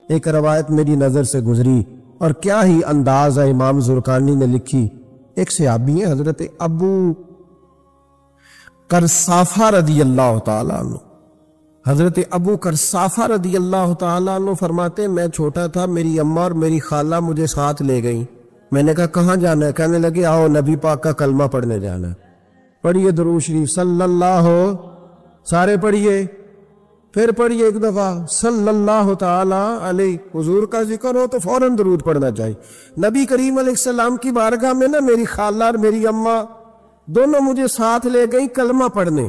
ایک روایت میری نظر سے گزری اور کیا ہی انداز ہے امام زرقانی نے لکھی. ایک صحابی ہیں حضرت ابو قرصافہ رضی اللہ تعالیٰ عنہ. حضرت ابو قرصافہ رضی اللہ تعالیٰ عنہ فرماتے میں چھوٹا تھا، میری اماں اور میری خالہ مجھے ساتھ لے گئیں. میں نے کہا کہاں جانا ہے؟ کہنے لگے آؤ نبی پاک کا کلمہ پڑھنے جانا ہے. پڑھیے درود شریف صلی اللہ، سارے پڑھیے، پھر پڑھیے ایک دفعہ صلی اللہ تعالی علیہ. حضور کا ذکر ہو تو فوراً درود پڑھنا چاہیے. نبی کریم علیہ السلام کی بارگاہ میں نا میری خالہ اور میری اماں دونوں مجھے ساتھ لے گئی کلمہ پڑھنے.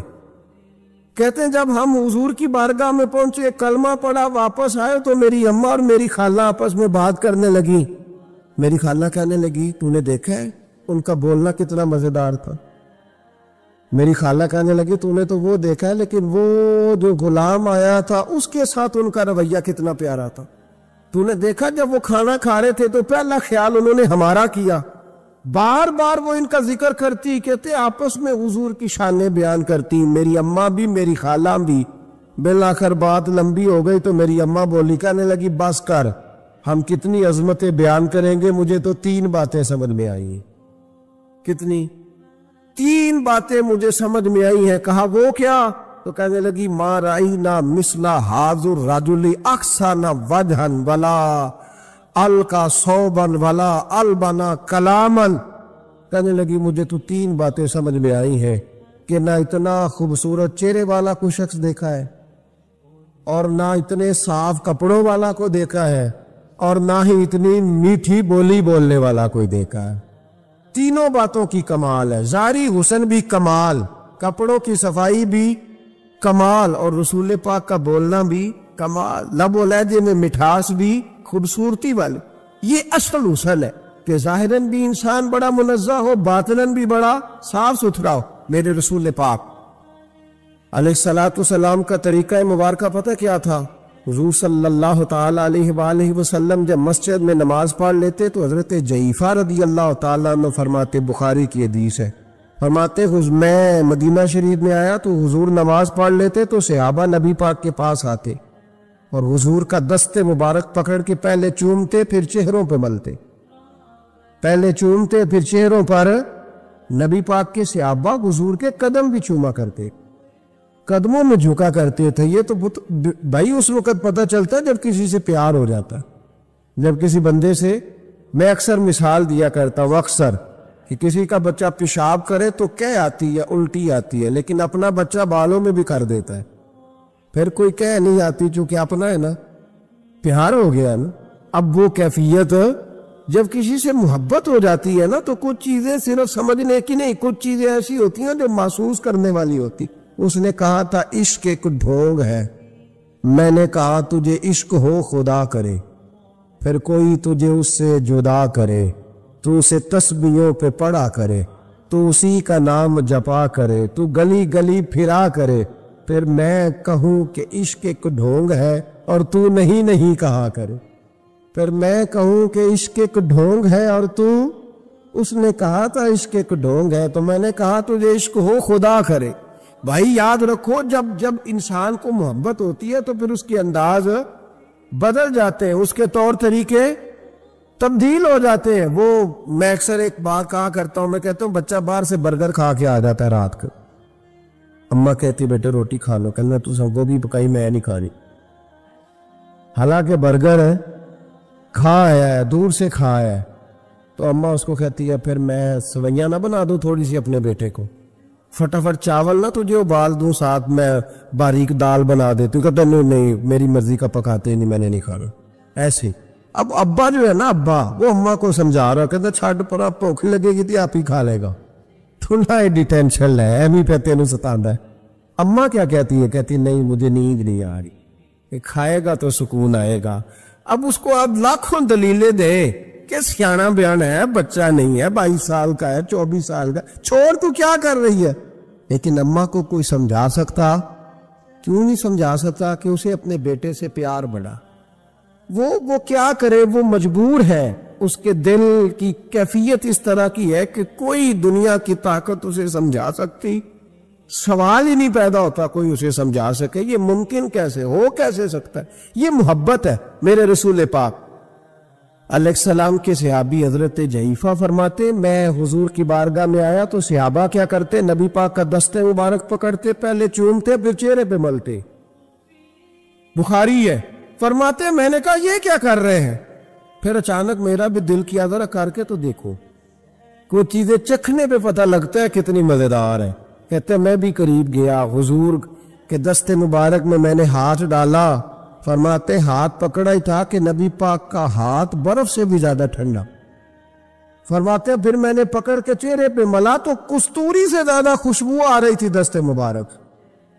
کہتے ہیں جب ہم حضور کی بارگاہ میں پہنچے، کلمہ پڑھا، واپس آئے تو میری اماں اور میری خالہ آپس میں بات کرنے لگی. میری خالہ کہنے لگی تو نے دیکھا ہے ان کا بولنا کتنا مزیدار تھا. میری خالہ کہنے لگی تو نے تو وہ دیکھا ہے لیکن وہ جو غلام آیا تھا اس کے ساتھ ان کا رویہ کتنا پیارا تھا. تو نے دیکھا جب وہ کھانا کھا رہے تھے تو پہلا خیال انہوں نے ہمارا کیا. بار بار وہ ان کا ذکر کرتی، کہتے آپس میں حضور کی شانیں بیان کرتی، میری اماں بھی میری خالہ بھی. بالآخر بات لمبی ہو گئی تو میری اماں بولی، کہنے لگی بس کر، ہم کتنی عظمتیں بیان کریں گے، مجھے تو 3 باتیں سمجھ میں آئی ہیں. کتنی؟ 3 باتیں مجھے سمجھ میں آئی ہیں. کہا وہ کیا؟ تو کہنے لگی ما رأینا مثل ھذا الرجل احسن وجھا ولا القى ثوبا ولا البنا کلاما. کہنے لگی مجھے تو 3 باتیں سمجھ میں آئی ہیں کہ نہ اتنا خوبصورت چہرے والا کوئی شخص دیکھا ہے، اور نہ اتنے صاف کپڑوں والا کو دیکھا ہے، اور نہ ہی اتنی میٹھی بولی بولنے والا کوئی دیکھا ہے. تینوں باتوں کی کمال ہے. ظاہری حسن بھی کمال، کپڑوں کی صفائی بھی کمال، اور رسول پاک کا بولنا بھی کمال، لب و لہجے میں مٹھاس بھی خوبصورتی والی. یہ اصل حسن ہے کہ ظاہراً بھی انسان بڑا منزہ ہو، باطناً بھی بڑا صاف ستھرا ہو. میرے رسول پاک علیہ السلام کا طریقہ مبارکہ پتہ کیا تھا؟ حضور صلی اللہ تعالیٰ علیہ وآلہ وسلم جب مسجد میں نماز پڑھ لیتے تو حضرت جعفر رضی اللہ تعالیٰ عنہ فرماتے، بخاری کی حدیث ہے، فرماتے میں مدینہ شریف میں آیا تو حضور نماز پڑھ لیتے تو صحابہ نبی پاک کے پاس آتے اور حضور کا دست مبارک پکڑ کے پہلے چومتے پھر چہروں پہ ملتے، پہلے چومتے پھر چہروں پر. نبی پاک کے صحابہ حضور کے قدم بھی چوما کرتے، قدموں میں جھکا کرتے تھے. یہ تو بھائی اس وقت پتہ چلتا ہے جب کسی سے پیار ہو جاتا، جب کسی بندے سے. میں اکثر مثال دیا کرتا ہوں اکثر کہ کسی کا بچہ پیشاب کرے تو کہہ آتی ہے، الٹی آتی ہے، لیکن اپنا بچہ بالوں میں بھی کر دیتا ہے، پھر کوئی کہہ نہیں آتی چونکہ اپنا ہے نا، پیار ہو گیا نا. اب وہ کیفیت جب کسی سے محبت ہو جاتی ہے نا تو کچھ چیزیں صرف سمجھنے کی نہیں، کچھ چیزیں ایسی ہوتی ہیں جو محسوس کرنے والی ہوتی. اس نے کہا تھا عشق ایک ڈھونگ ہے، میں نے کہا تجھے عشق ہو خدا کرے، پھر کوئی تجھے اس سے جدا کرے، تو اسے تسبیحوں پہ پڑھا کرے، تو اسی کا نام جپا کرے، تو گلی گلی پھرا کرے، پھر میں کہوں کہ عشق ایک ڈھونگ ہے اور تو نہیں کہا کرے، پھر میں کہوں کہ عشق ایک ڈھونگ ہے اور تو. اس نے کہا تھا عشق ایک ڈھونگ ہے تو میں نے کہا تجھے عشق ہو خدا کرے. بھائی یاد رکھو جب انسان کو محبت ہوتی ہے تو پھر اس کے انداز بدل جاتے ہیں، اس کے طور طریقے تبدیل ہو جاتے ہیں. وہ میں اکثر ایک بات کہا کرتا ہوں، میں کہتا ہوں بچہ باہر سے برگر کھا کے آ جاتا ہے رات کو، اماں کہتی بیٹے روٹی کھا لو، کہنا تو سب گوبھی پکائی میں نہیں کھا رہی، حالانکہ برگر ہے کھا ہے، دور سے کھا ہے. تو اماں اس کو کہتی ہے پھر میں سویاں نہ بنا دوں تھوڑی سی اپنے بیٹے کو، فٹافٹ چاول نہ تجھے ابال دوں، ساتھ میں باریک دال بنا دیتی ہوں. کہتا نہیں میری مرضی کا پکاتے نہیں، میں نے نہیں کھانا. ایسے اب ابا جو ہے نا، ابا وہ اماں کو سمجھا رہا، کہتا چھڈ پر بھوک لگے گی تو آپ ہی کھا لے گا، تو نہ ایڈی ٹینشن ہے، ایم ہی پہ تینوں ستاندہ ہے. اماں کیا کہتی ہے؟ کہتی نہیں مجھے نیند نہیں آ رہی، کہ کھائے گا تو سکون آئے گا. اب اس کو آپ لاکھوں دلیلیں دے کہ سیانا بیان ہے، بچہ نہیں ہے، 22 سال کا ہے، 24 سال کا، چھوڑ تو کیا کر رہی ہے. لیکن اماں کو کوئی سمجھا سکتا؟ کیوں نہیں سمجھا سکتا کہ اسے اپنے بیٹے سے پیار بڑھا. وہ کیا کرے، وہ مجبور ہے. اس کے دل کی کیفیت اس طرح کی ہے کہ کوئی دنیا کی طاقت اسے سمجھا سکتی سوال ہی نہیں پیدا ہوتا کوئی اسے سمجھا سکے یہ ممکن کیسے ہو کیسے سکتا ہے. یہ محبت ہے میرے رسول پاک علیہ السلام کے صحابی حضرت جعفہ فرماتے میں حضور کی بارگاہ میں آیا تو صحابہ کیا کرتے, نبی پاک کا دست مبارک پکڑتے, پہلے چومتے پھر چہرے پہ ملتے. بخاری ہے. فرماتے میں نے کہا یہ کیا کر رہے ہیں؟ پھر اچانک میرا بھی دل کیا ذرا کر کے تو دیکھو, کوئی چیزیں چکھنے پہ پتہ لگتا ہے کتنی مزیدار ہے. کہتے میں بھی قریب گیا, حضور کے دست مبارک میں نے ہاتھ ڈالا. فرماتے ہاتھ پکڑا ہی تھا کہ نبی پاک کا ہاتھ برف سے بھی زیادہ ٹھنڈا. فرماتے پھر میں نے پکڑ کے چہرے پہ ملا تو کستوری سے زیادہ خوشبو آ رہی تھی دست مبارک.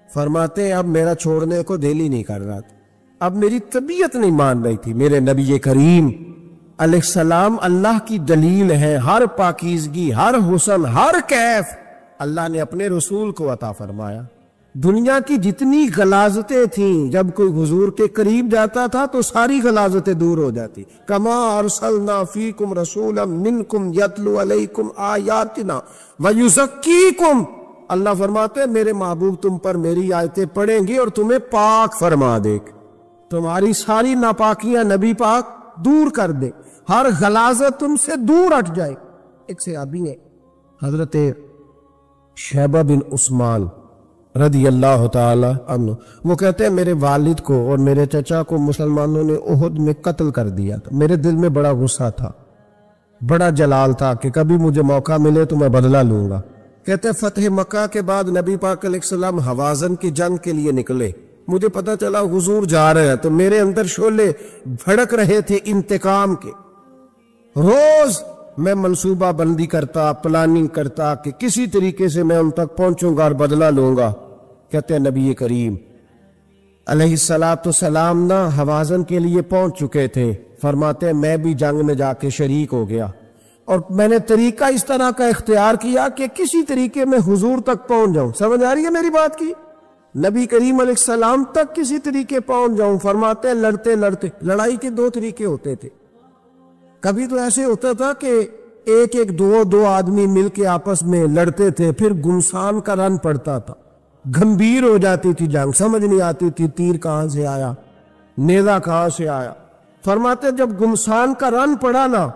فرماتے اب میرا چھوڑنے کو دل ہی نہیں کر رہا تھا, اب میری طبیعت نہیں مان رہی تھی. میرے نبی کریم علیہ السلام اللہ کی دلیل ہے. ہر پاکیزگی, ہر حسن, ہر کیف اللہ نے اپنے رسول کو عطا فرمایا. دنیا کی جتنی غلاظتیں تھیں جب کوئی حضور کے قریب جاتا تھا تو ساری غلاظتیں دور ہو جاتی. کما ارسلنا فیکم رسولا منکم یتلو علیکم آیاتنا ویزکیکم. اللہ فرماتے ہیں میرے محبوب تم پر میری آیتیں پڑھیں گے اور تمہیں پاک فرما دے, تمہاری ساری ناپاکیاں نبی پاک دور کر دے, ہر غلاظت تم سے دور ہٹ جائے. ایک صحابی ہے حضرت شیبہ بن عثمان رضی اللہ تعالی عنہ, وہ کہتے ہیں میرے والد کو اور میرے چچا کو مسلمانوں نے احد میں قتل کر دیا تھا. میرے دل میں بڑا غصہ تھا, بڑا جلال تھا کہ کبھی مجھے موقع ملے تو میں بدلہ لوں گا. کہتے ہیں فتح مکہ کے بعد نبی پاک علیہ السلام حوازن کی جنگ کے لیے نکلے. مجھے پتا چلا حضور جا رہے ہیں تو میرے اندر شعلے بھڑک رہے تھے انتقام کے. روز میں منصوبہ بندی کرتا, پلاننگ کرتا کہ کسی طریقے سے میں ان تک پہنچوں گا اور بدلہ لوں گا. کہتے ہیں نبی کریم علیہ السلام نہ حوازن کے لیے پہنچ چکے تھے. فرماتے ہیں میں بھی جنگ میں جا کے شریک ہو گیا اور میں نے طریقہ اس طرح کا اختیار کیا کہ کسی طریقے میں حضور تک پہنچ جاؤں. سمجھ آ رہی ہے میری بات کی؟ نبی کریم علیہ السلام تک کسی طریقے پہنچ جاؤں. فرماتے ہیں لڑتے لڑتے, لڑائی کے دو طریقے ہوتے تھے. کبھی تو ایسے ہوتا تھا کہ ایک دو آدمی مل کے آپس میں لڑتے تھے, پھر گمسان کا رن پڑتا تھا, گھمبیر ہو جاتی تھی جنگ, سمجھ نہیں آتی تھی تیر کہاں سے آیا, نیزہ کہاں سے آیا. فرماتے جب گمسان کا رن پڑا نا,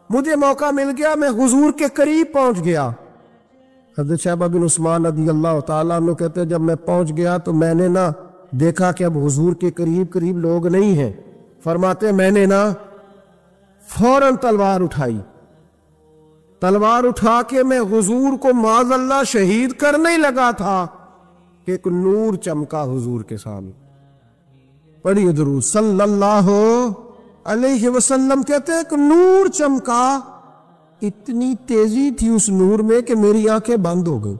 مجھے موقع مل گیا, میں حضور کے قریب پہنچ گیا. حضرت شیبہ بن عثمان رضی اللہ تعالیٰ عنہ کہتے ہیں جب میں پہنچ گیا تو میں نے نا دیکھا کہ اب حضور کے قریب لوگ نہیں ہیں. فرماتے میں نے نا فوراً تلوار اٹھائی, تلوار اٹھا کے میں حضور کو معاذ اللہ شہید کرنے ہی لگا تھا کہ ایک نور چمکا حضور کے سامنے. پڑھیے درود صلی اللہ علیہ وسلم. کہتے ہیں ایک نور چمکا, اتنی تیزی تھی اس نور میں کہ میری آنکھیں بند ہو گئی,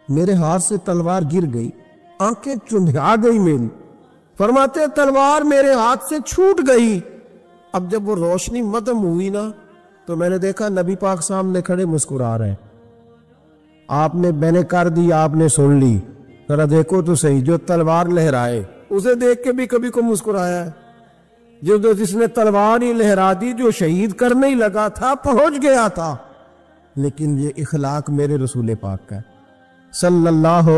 میرے ہاتھ سے تلوار گر گئی, آنکھیں چندھا گئی میری. فرماتے ہیں تلوار میرے ہاتھ سے چھوٹ گئی. اب جب وہ روشنی مدم ہوئی نا تو میں نے دیکھا نبی پاک سامنے کھڑے مسکرا رہے ہیں. میں نے کر دی, آپ نے سن لی, ذرا دیکھو تو صحیح, جو تلوار لہرائے اسے دیکھ کے بھی کبھی کو مسکرایا ہے, جس نے تلوار ہی لہرا دی, جو شہید کرنے ہی لگا تھا, پہنچ گیا تھا. لیکن یہ اخلاق میرے رسول پاک کا ہے صلی اللہ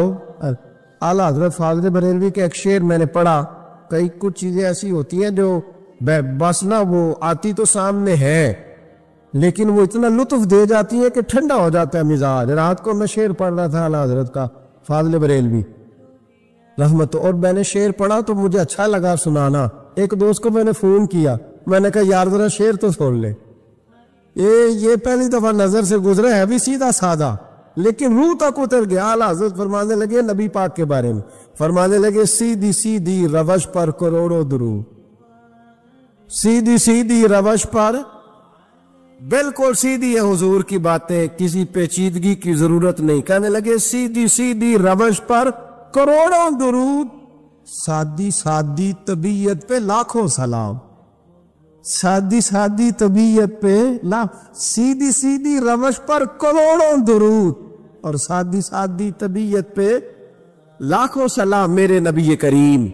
اعلیٰ حضرت فاضل بریلوی کے ایک شعر میں نے پڑھا. کئی کچھ چیزیں ایسی ہوتی ہیں جو بس نا وہ آتی تو سامنے ہے لیکن وہ اتنا لطف دے جاتی ہے کہ ٹھنڈا ہو جاتا ہے مزاج. رات کو میں شعر پڑھ رہا تھا اعلیٰ حضرت کا فاضل بریلوی رحمت, اور میں نے شعر پڑھا تو مجھے اچھا لگا سنانا. ایک دوست کو میں نے فون کیا, میں نے کہا یار ذرا شعر تو سن لے, یہ پہلی دفعہ نظر سے گزرا ہے بھی سیدھا سادہ لیکن روح تک اتر گیا. اعلیٰ حضرت فرمانے لگے نبی پاک کے بارے میں, فرمانے لگے سیدھی سیدھی روش پر کروڑوں درود, سیدھی سیدھی روش پر, بالکل سیدھی ہے حضور کی باتیں, کسی پیچیدگی کی ضرورت نہیں. کہنے لگے سیدھی سیدھی روش پر کروڑوں درود, سادی سادی طبیعت پہ لاکھوں سلام, سادی سادی طبیعت پہ سیدھی سیدھی روش پر کروڑوں درود اور سادی سادی طبیعت پہ لاکھوں سلام. میرے نبی کریم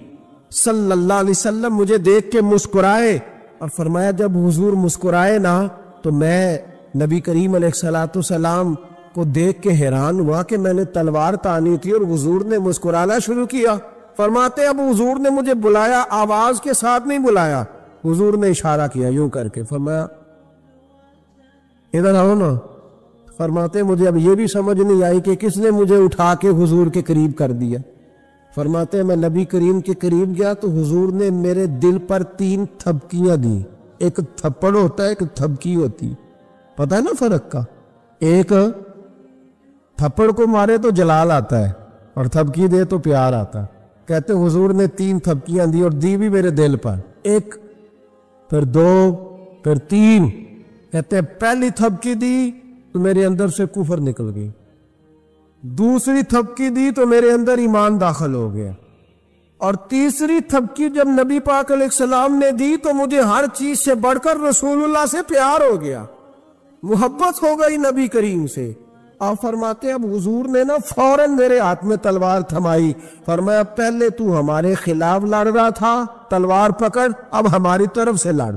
صلی اللہ علیہ وسلم مجھے دیکھ کے مسکرائے اور فرمایا جب حضور مسکرائے نا تو میں نبی کریم علیہ السلام کو دیکھ کے حیران ہوا کہ میں نے تلوار تانی تھی اور حضور نے مسکرانا شروع کیا۔ فرماتے اب حضور نے مجھے بلایا، آواز کے ساتھ نہیں بلایا، حضور نے اشارہ کیا یوں کر کے، فرمایا ادھر آؤ نا۔ فرماتے مجھے اب یہ بھی سمجھ نہیں آئی کہ کس نے مجھے اٹھا کے حضور کے قریب کر دیا۔ فرماتے میں نبی کریم کے قریب گیا تو حضور نے میرے دل پر 3 تھپکیاں دی۔ ایک تھپڑ ہوتا ہے، ایک تھپکی ہوتی، پتہ ہے نا فرق کا؟ ایک تھپڑ کو مارے تو جلال آتا ہے اور تھپکی دے تو پیار آتا ہے۔ کہتے حضور نے 3 تھپکیاں دی اور دی بھی میرے دل پر، 1 پھر 2 پھر 3۔ کہتے پہلی تھپکی دی تو میرے اندر سے کفر نکل گئی، دوسری تھپکی دی تو میرے اندر ایمان داخل ہو گیا، اور تیسری تھپکی جب نبی پاک علیہ السلام نے دی تو مجھے ہر چیز سے بڑھ کر رسول اللہ سے پیار ہو گیا، محبت ہو گئی نبی کریم سے۔ آپ فرماتے اب حضور نے نا فوراً میرے ہاتھ میں تلوار تھمائی، فرمایا پہلے تو ہمارے خلاف لڑ رہا تھا، تلوار پکڑ، اب ہماری طرف سے لڑ،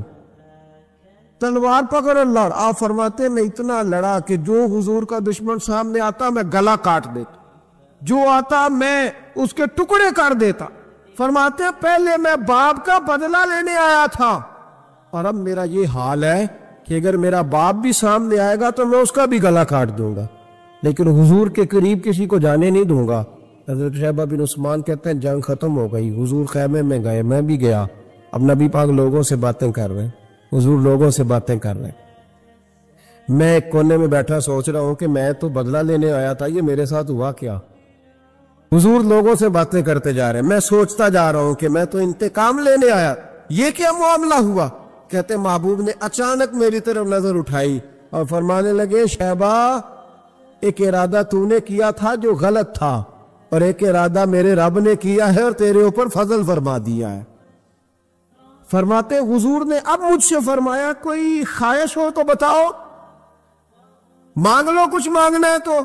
تلوار پکڑ اور لڑ۔ آپ فرماتے میں اتنا لڑا کہ جو حضور کا دشمن سامنے آتا میں گلا کاٹ دیتا، جو آتا میں اس کے ٹکڑے کر دیتا۔ فرماتے پہلے میں باپ کا بدلہ لینے آیا تھا اور اب میرا یہ حال ہے کہ اگر میرا باپ بھی سامنے آئے گا تو میں اس کا بھی گلا کاٹ دوں گا، لیکن حضور کے قریب کسی کو جانے نہیں دوں گا۔ حضرت شیبہ بن عثمان کہتے ہیں جنگ ختم ہو گئی، حضور خیمے میں گئے، میں بھی گیا، اب نبی پاک لوگوں سے باتیں کر رہے ہیں، حضور لوگوں سے باتیں کر رہے ہیں، میں ایک کونے میں بیٹھا سوچ رہا ہوں کہ میں تو بدلہ لینے آیا تھا، یہ میرے ساتھ ہوا کیا؟ حضور لوگوں سے باتیں کرتے جا رہے ہیں، میں سوچتا جا رہا ہوں کہ میں تو انتقام لینے آیا، یہ کیا معاملہ ہوا؟ کہتے محبوب نے اچانک میری طرف نظر اٹھائی اور فرمانے لگے شیبہ ایک ارادہ تو نے کیا تھا جو غلط تھا، اور ایک ارادہ میرے رب نے کیا ہے اور تیرے اوپر فضل فرما دیا ہے۔ فرماتے حضور نے اب مجھ سے فرمایا کوئی خواہش ہو تو بتاؤ، مانگ لو کچھ مانگنا ہے تو۔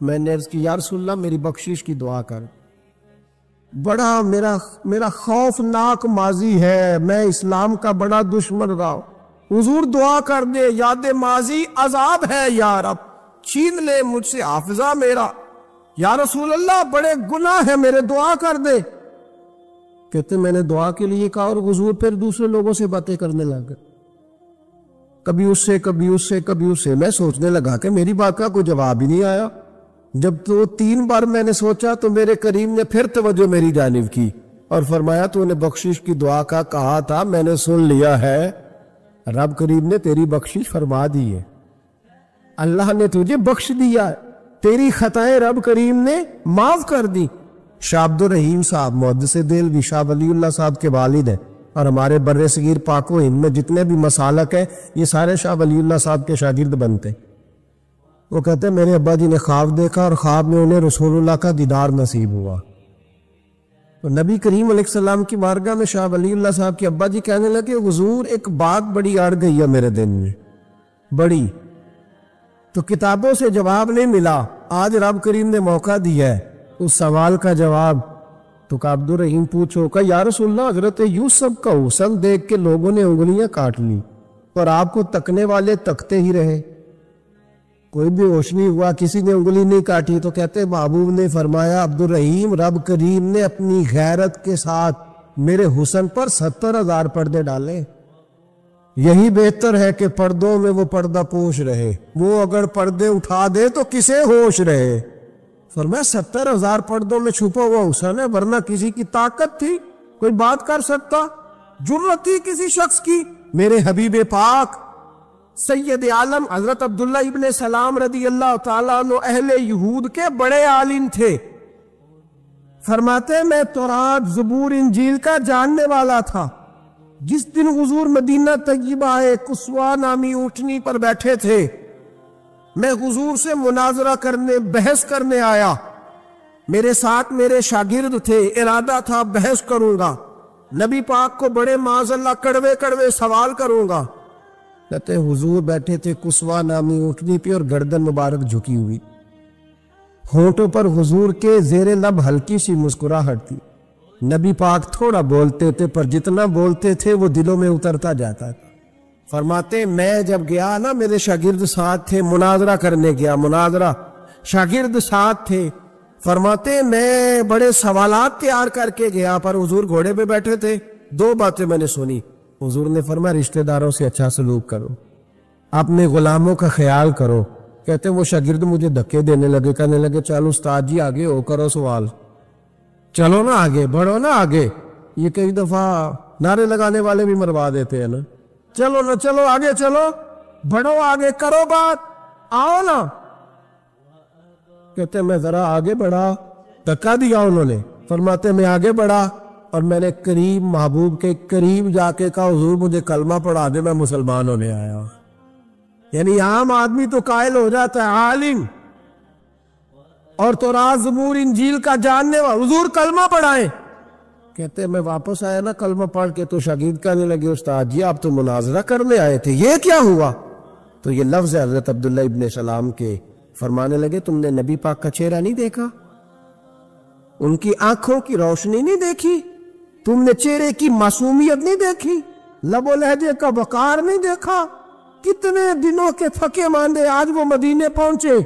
میں نے عرض کی یا رسول اللہ میری بخشش کی دعا کر، بڑا میرا خوفناک ماضی ہے، میں اسلام کا بڑا دشمن رہا ہوں، حضور دعا کر دے، یاد ماضی عذاب ہے یا رب، چھین لے مجھ سے حافظہ میرا، یا رسول اللہ بڑے گناہ ہیں میرے، دعا کر دے۔ کہتے میں نے دعا کے لیے کہا اور حضور پھر دوسرے لوگوں سے باتیں کرنے لگے، کبھی اس سے کبھی اس سے کبھی اس سے۔ میں سوچنے لگا کہ میری بات کا کوئی جواب ہی نہیں آیا۔ جب تو 3 بار میں نے سوچا تو میرے کریم نے پھر توجہ میری جانب کی اور فرمایا تو نے بخشش کی دعا کا کہا تھا، میں نے سن لیا ہے، رب کریم نے تیری بخشش فرما دی ہے، اللہ نے تجھے بخش دیا ہے، تیری خطائیں رب کریم نے معاف کر دی۔ شاہ عبد الرحیم صاحب محدث دہلوی شاہ ولی اللہ صاحب کے والد ہیں، اور ہمارے بر صغیر پاک و ہند میں جتنے بھی مسالک ہیں یہ سارے شاہ ولی اللہ صاحب کے شاگرد بنتے۔ وہ کہتے ہیں میرے ابا جی نے خواب دیکھا اور خواب میں انہیں رسول اللہ کا دیدار نصیب ہوا۔ تو نبی کریم علیہ السلام کی بارگاہ میں شاہ ولی اللہ صاحب کے ابا جی کہنے لگے حضور ایک بات بڑی اڑ گئی ہے میرے دل میں، بڑی، تو کتابوں سے جواب نہیں ملا، آج رب کریم نے موقع دیا ہے اس سوال کا جواب۔ تو کہ عبد الرحیم پوچھو کہ یا رسول اللہ حضرت یوسف کا حسن دیکھ کے لوگوں نے انگلیاں کاٹ لی اور آپ کو تکنے والے تکتے ہی رہے، کوئی بھی ہوش نہیں ہوا، کسی نے انگلی نہیں کاٹی۔ تو کہتے محبوب نے فرمایا عبد الرحیم رب کریم نے اپنی غیرت کے ساتھ میرے حسن پر 70,000 پردے ڈالے، یہی بہتر ہے کہ پردوں میں وہ پردہ پوش رہے، وہ اگر پردے اٹھا دے تو کسے ہوش رہے۔ فرمایا 70,000 پردوں میں چھپا ہوا حسن ہے، ورنہ کسی کی طاقت تھی کوئی بات کر سکتا، جرت تھی کسی شخص کی؟ میرے حبیب پاک سید عالم حضرت عبداللہ ابن سلام رضی اللہ تعالیٰ عنہ اہل یہود کے بڑے عالم تھے۔ فرماتے میں تورات زبور انجیل کا جاننے والا تھا، جس دن حضور مدینہ طیبہ آئے کسوا نامی اونٹنی پر بیٹھے تھے، میں حضور سے مناظرہ کرنے بحث کرنے آیا، میرے ساتھ میرے شاگرد تھے، ارادہ تھا بحث کروں گا، نبی پاک کو بڑے معاذ اللہ کڑوے کڑوے سوال کروں گا۔ کہتے حضور بیٹھے تھے کسوا نامی اونٹنی پہ اور گردن مبارک جھکی ہوئی، ہونٹوں پر حضور کے زیر لب ہلکی سی مسکراہٹ تھی۔ نبی پاک تھوڑا بولتے تھے پر جتنا بولتے تھے وہ دلوں میں اترتا جاتا تھا۔ فرماتے میں جب گیا نا، میرے شاگرد ساتھ تھے، مناظرہ کرنے گیا، مناظرہ، شاگرد ساتھ تھے، فرماتے میں بڑے سوالات تیار کر کے گیا، پر حضور گھوڑے پہ بیٹھے تھے، دو باتیں میں نے سنی۔ حضور نے فرمایا رشتہ داروں سے اچھا سلوک کرو، اپنے غلاموں کا خیال کرو۔ کہتے ہیں وہ شاگرد مجھے دھکے دینے لگے، کہنے لگے چلو استاد جی آگے ہو، کرو سوال، چلو نا آگے بڑھو نا آگے۔ یہ کئی دفعہ نعرے لگانے والے بھی مروا دیتے ہیں نا، چلو نا چلو آگے، چلو بڑھو آگے، کرو بات، آؤ نا۔ کہتے ہیں میں ذرا آگے بڑھا، دھکا دیا انہوں نے۔ فرماتے میں آگے بڑھا اور میں نے قریب محبوب کے قریب جا کے کہا حضور مجھے کلمہ پڑھا دے، میں مسلمان ہونے آیا ہوں۔ یعنی عام آدمی تو قائل ہو جاتا ہے، عالم اور تورات زبور انجیل کا جاننے والا، حضور کلمہ پڑھائیں۔ کہتے ہیں میں واپس آیا نا کلمہ پڑھ کے، تو شاگرد کہنے لگے استاد جی آپ تو مناظرہ کرنے آئے تھے، یہ کیا ہوا؟ تو یہ لفظ ہے حضرت عبداللہ ابن سلام کے، فرمانے لگے تم نے نبی پاک کا چہرہ نہیں دیکھا، ان کی آنکھوں کی روشنی نہیں دیکھی، تم نے چہرے کی معصومیت نہیں دیکھی، لب و لہجے کا وقار نہیں دیکھا؟ کتنے دنوں کے تھکے ماندے آج وہ مدینے پہنچے،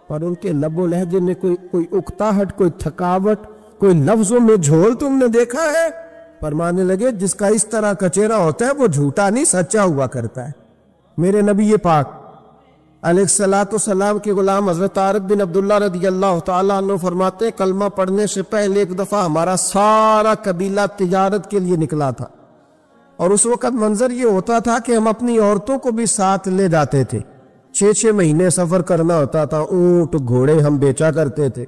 اور ان کے لب و لہجے میں کوئی اکتاہٹ، کوئی تھکاوٹ، کوئی لفظوں میں جھول تم نے دیکھا ہے؟ فرمانے لگے جس کا اس طرح کا چہرہ ہوتا ہے وہ جھوٹا نہیں سچا ہوا کرتا ہے۔ میرے نبی پاک علیہ الصلوۃ والسلام کے غلام حضرت عارف بن عبداللہ رضی اللہ تعالیٰ عنہ فرماتے کلمہ پڑھنے سے پہلے ایک دفعہ ہمارا سارا قبیلہ تجارت کے لیے نکلا تھا، اور اس وقت منظر یہ ہوتا تھا کہ ہم اپنی عورتوں کو بھی ساتھ لے جاتے تھے، 6 مہینے سفر کرنا ہوتا تھا، اونٹ گھوڑے ہم بیچا کرتے تھے،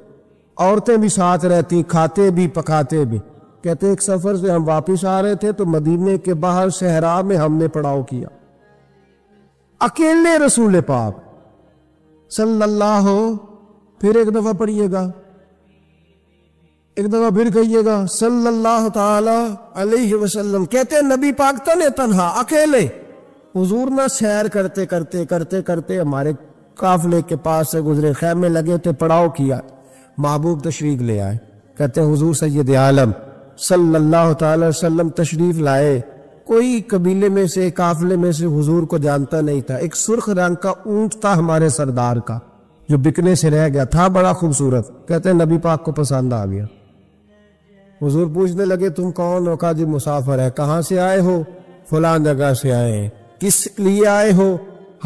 عورتیں بھی ساتھ رہتی، کھاتے بھی پکاتے بھی۔ کہتے ایک سفر سے ہم واپس آ رہے تھے تو مدینے کے باہر صحرا میں ہم نے پڑاؤ کیا، اکیلے رسول پاک صلی اللہ، پھر ایک دفعہ پڑھیے گا، ایک دفعہ پھر کہیے گا صلی اللہ تعالی علیہ وسلم۔ کہتے ہیں نبی پاک تنے تنہا اکیلے، حضور نہ سیر کرتے کرتے کرتے کرتے ہمارے قافلے کے پاس سے گزرے، خیمے لگے تھے، پڑاؤ کیا، محبوب تشریف لے آئے۔ کہتے ہیں حضور سید عالم صلی اللہ تعالی وسلم تشریف لائے، کوئی قبیلے میں سے قافلے میں سے حضور کو جانتا نہیں تھا۔ ایک سرخ رنگ کا اونٹ تھا ہمارے سردار کا جو بکنے سے رہ گیا تھا، بڑا خوبصورت۔ کہتے ہیں نبی پاک کو پسند آ گیا، حضور پوچھنے لگے تم کون ہو؟ کہا جی مسافر ہے۔ کہاں سے آئے ہو؟ فلاں جگہ سے آئے ہیں۔ کس لیے آئے ہو؟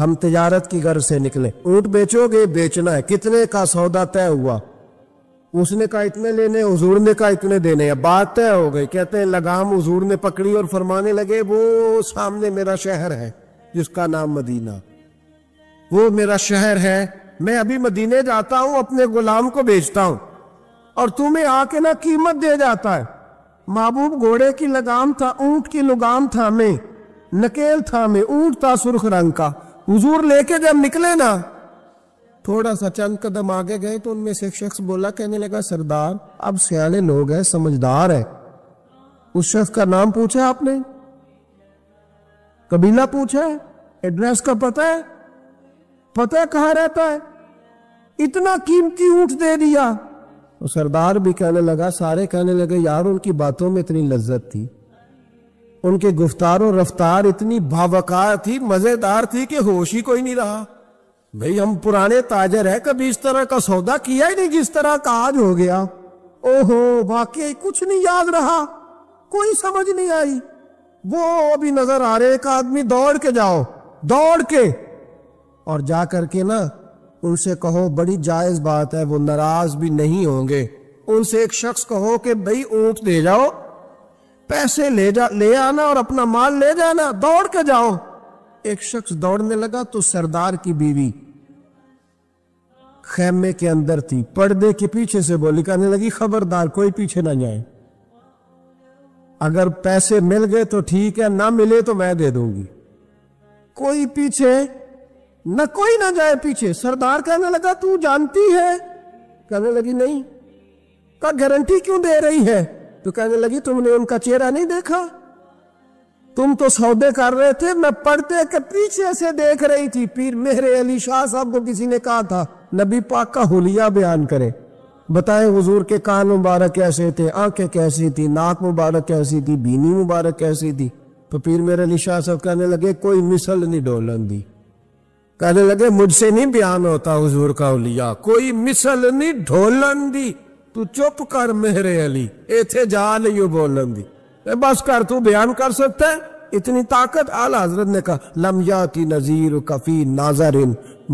ہم تجارت کی غرض سے نکلے۔ اونٹ بیچو گے؟ بیچنا ہے۔ کتنے کا سودا طے ہوا؟ اس نے کہا اتنے لینے، حضور نے کہا اتنے دینے، بات طے ہو گئی۔ کہتے ہیں لگام حضور نے پکڑی اور فرمانے لگے وہ سامنے میرا شہر ہے جس کا نام مدینہ، وہ میرا شہر ہے، میں ابھی مدینے جاتا ہوں، اپنے غلام کو بیچتا ہوں اور تمہیں آ کے نہ قیمت دے جاتا ہے۔ محبوب گھوڑے کی لگام تھا، اونٹ کی لگام تھا میں، نکیل تھا میں، اونٹ تھا سرخ رنگ کا۔ حضور لے کے جب نکلے نا، تھوڑا سا چند قدم آگے گئے تو ان میں سے ایک شخص بولا، کہنے لگا سردار اب سیانے لوگ ہیں، سمجھدار ہے۔ اس شخص کا نام پوچھا آپ نے، قبیلہ پوچھا ہے، ایڈریس کا پتہ ہے، پتہ ہے کہاں رہتا ہے، اتنا قیمتی اونٹ دے دیا۔ تو سردار بھی کہنے لگا، سارے کہنے لگے یار ان کی باتوں میں اتنی لذت تھی، ان کے گفتار و رفتار اتنی باوقار تھی، مزیدار تھی کہ ہوش ہی کوئی نہیں رہا۔ بھئی ہم پرانے تاجر ہیں، کبھی اس طرح کا سودا کیا ہی نہیں جس طرح کا آج ہو گیا۔ اوہو واقعی کچھ نہیں یاد رہا، کوئی سمجھ نہیں آئی۔ وہ ابھی نظر آ رہے، ایک آدمی دوڑ کے جاؤ، دوڑ کے اور جا کر کے نا ان سے کہو، بڑی جائز بات ہے، وہ ناراض بھی نہیں ہوں گے۔ ان سے ایک شخص کہو کہ بھئی اونٹ دے جاؤ، پیسے لے آنا اور اپنا مال لے جانا، دوڑ کے جاؤ۔ ایک شخص دوڑنے لگا تو سردار کی بیوی خیمے کے اندر تھی، پردے کے پیچھے سے بولی، کہنے لگی خبردار کوئی پیچھے نہ جائے، اگر پیسے مل گئے تو ٹھیک ہے، نہ ملے تو میں دے دوں گی، کوئی پیچھے نہ، کوئی نہ جائے پیچھے۔ سردار کہنے لگا تو جانتی ہے؟ کہنے لگی نہیں۔ کہا گارنٹی کیوں دے رہی ہے؟ تو کہنے لگی تم نے ان کا چہرہ نہیں دیکھا، تم تو سودے کر رہے تھے، میں پردے کے پیچھے سے دیکھ رہی تھی۔ پیر مہر علی شاہ صاحب کو کسی نے کہا تھا نبی پاک کا حلیہ بیان کرے، بتائیں حضور کے کان مبارک کیسے تھے، آنکھیں کیسی تھی، ناک مبارک کیسی تھی، بینی مبارک کیسی تھی۔ تو پیر میرے علی شاہ صاحب کہنے لگے کوئی مثل نہیں ڈولن دی، کہنے لگے مجھ سے نہیں بیان ہوتا حضور کا اولیاء، کوئی مثل نہیں ڈھولن دی، تو چپ کر میرے علی، ایتھے جا نہیں بولن دی، بس کر، تو بیان کر سکتا ہے اتنی طاقت؟ اعلیٰ حضرت نے کہا لم یاتی نذیر کفی ناظر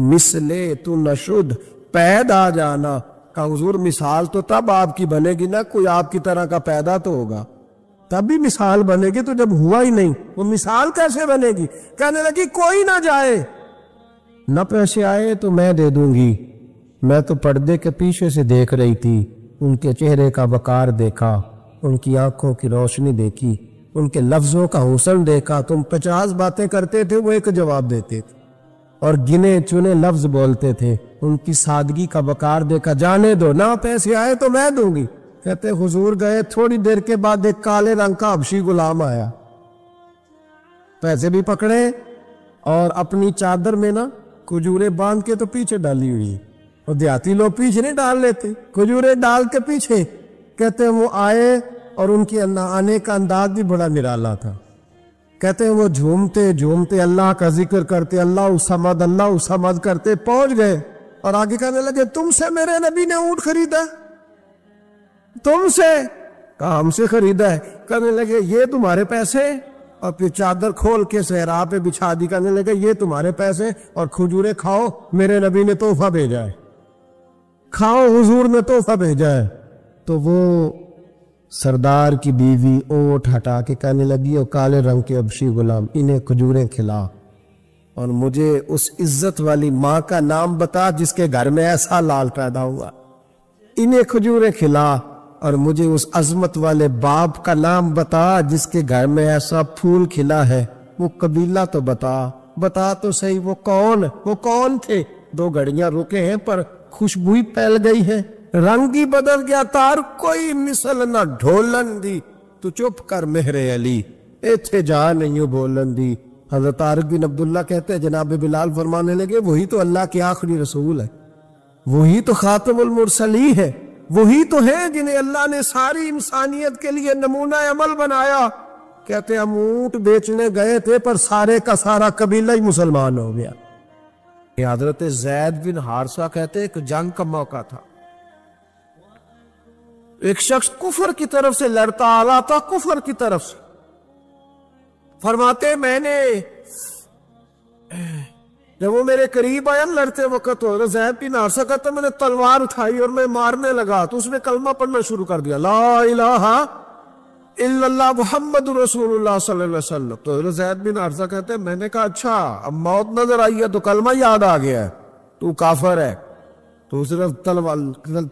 مثلے تو نشد، پید آ جانا، کہا حضور مثال تو تب آپ کی بنے گی نا، کوئی آپ کی طرح کا پیدا تو ہوگا، تب بھی مثال بنے گی، تو جب ہوا ہی نہیں وہ مثال کیسے بنے گی؟ کہنے لگی کوئی نہ جائے، نہ پیسے آئے تو میں دے دوں گی، میں تو پردے کے پیچھے سے دیکھ رہی تھی، ان کے چہرے کا وقار دیکھا، ان کی آنکھوں کی روشنی دیکھی، ان کے لفظوں کا حسن دیکھا، تم 50 باتیں کرتے تھے وہ ایک جواب دیتے تھے، اور گنے چنے لفظ بولتے تھے، ان کی سادگی کا وقار دیکھا، جانے دو، نہ پیسے آئے تو میں دوں گی۔ کہتے حضور گئے، تھوڑی دیر کے بعد ایک کالے رنگ کا حبشی غلام آیا، پیسے بھی پکڑے اور اپنی چادر میں نا کھجوریں باندھ کے تو پیچھے ڈالی ہوئی، اور دیہاتی لوگ پیچھے نہیں ڈال لیتے، کھجوریں ڈال کے پیچھے۔ کہتے وہ آئے اور ان کے آنے کا انداز بھی بڑا نرالا تھا، کہتے ہیں وہ جھومتے جھومتے اللہ کا ذکر کرتے، اللہ صمد کرتے پہنچ گئے، اور آگے کہنے لگے تم سے میرے نبی نے اونٹ خریدا؟ تم سے؟ کہا ہم سے خریدا ہے۔ کہنے لگے یہ تمہارے پیسے؟ اور پھر چادر کھول کے صحرا پہ بچھا دی، کہنے لگے یہ تمہارے پیسے، اور کھجورے کھاؤ، میرے نبی نے تحفہ بھیجا ہے، کھاؤ، حضور نے تحفہ بھیجا ہے۔ تو وہ سردار کی بیوی اونٹ ہٹا کے کہنے لگی، اور کالے رنگ کے حبشی غلام انہیں کھجوریں کھلا، اور مجھے اس عزت والی ماں کا نام بتا جس کے گھر میں ایسا لال پیدا ہوا، انہیں کھجوریں کھلا، اور مجھے اس عظمت والے باپ کا نام بتا جس کے گھر میں ایسا پھول کھلا ہے، وہ قبیلہ تو بتا تو صحیح، وہ کون تھے؟ 2 گھڑیاں رکے ہیں پر خوشبو ہی پھیل گئی ہے، رنگ ہی بدل گیا، تار کوئی مثل نہ ڈھولن دی، تو چپ کر میرے علی، ایتھے جا نہیں بولن دی۔ حضرت طارق بن عبداللہ کہتے ہیں جناب بلال فرمانے لگے وہی تو اللہ کے آخری رسول ہے، وہی تو خاتم المرسلین ہے، وہی تو ہیں جنہیں اللہ نے ساری انسانیت کے لیے نمونہ عمل بنایا۔ کہتے ہیں ہم اونٹ بیچنے گئے تھے پر سارے کا سارا قبیلہ ہی مسلمان ہو گیا۔ یہ حضرت زید بن حارثہ کہتے ہیں کہ جنگ کا موقع تھا، ایک شخص کفر کی طرف سے لڑتا آ رہا تھا، کفر کی طرف سے، فرماتے میں نے جب وہ میرے قریب آیا لڑتے وقت، حضرت زید بن حارثہ کہتا میں نے تلوار اٹھائی اور میں مارنے لگا تو اس نے کلمہ پڑھنا شروع کر دیا، لا الہ الا اللہ محمد رسول اللہ صلی اللہ علیہ وسلم۔ تو حضرت زید بن حارثہ کہتے ہیں میں نے کہا اچھا اب موت نظر آئی ہے تو کلمہ یاد آ گیا ہے، تو کافر ہے، تو صرف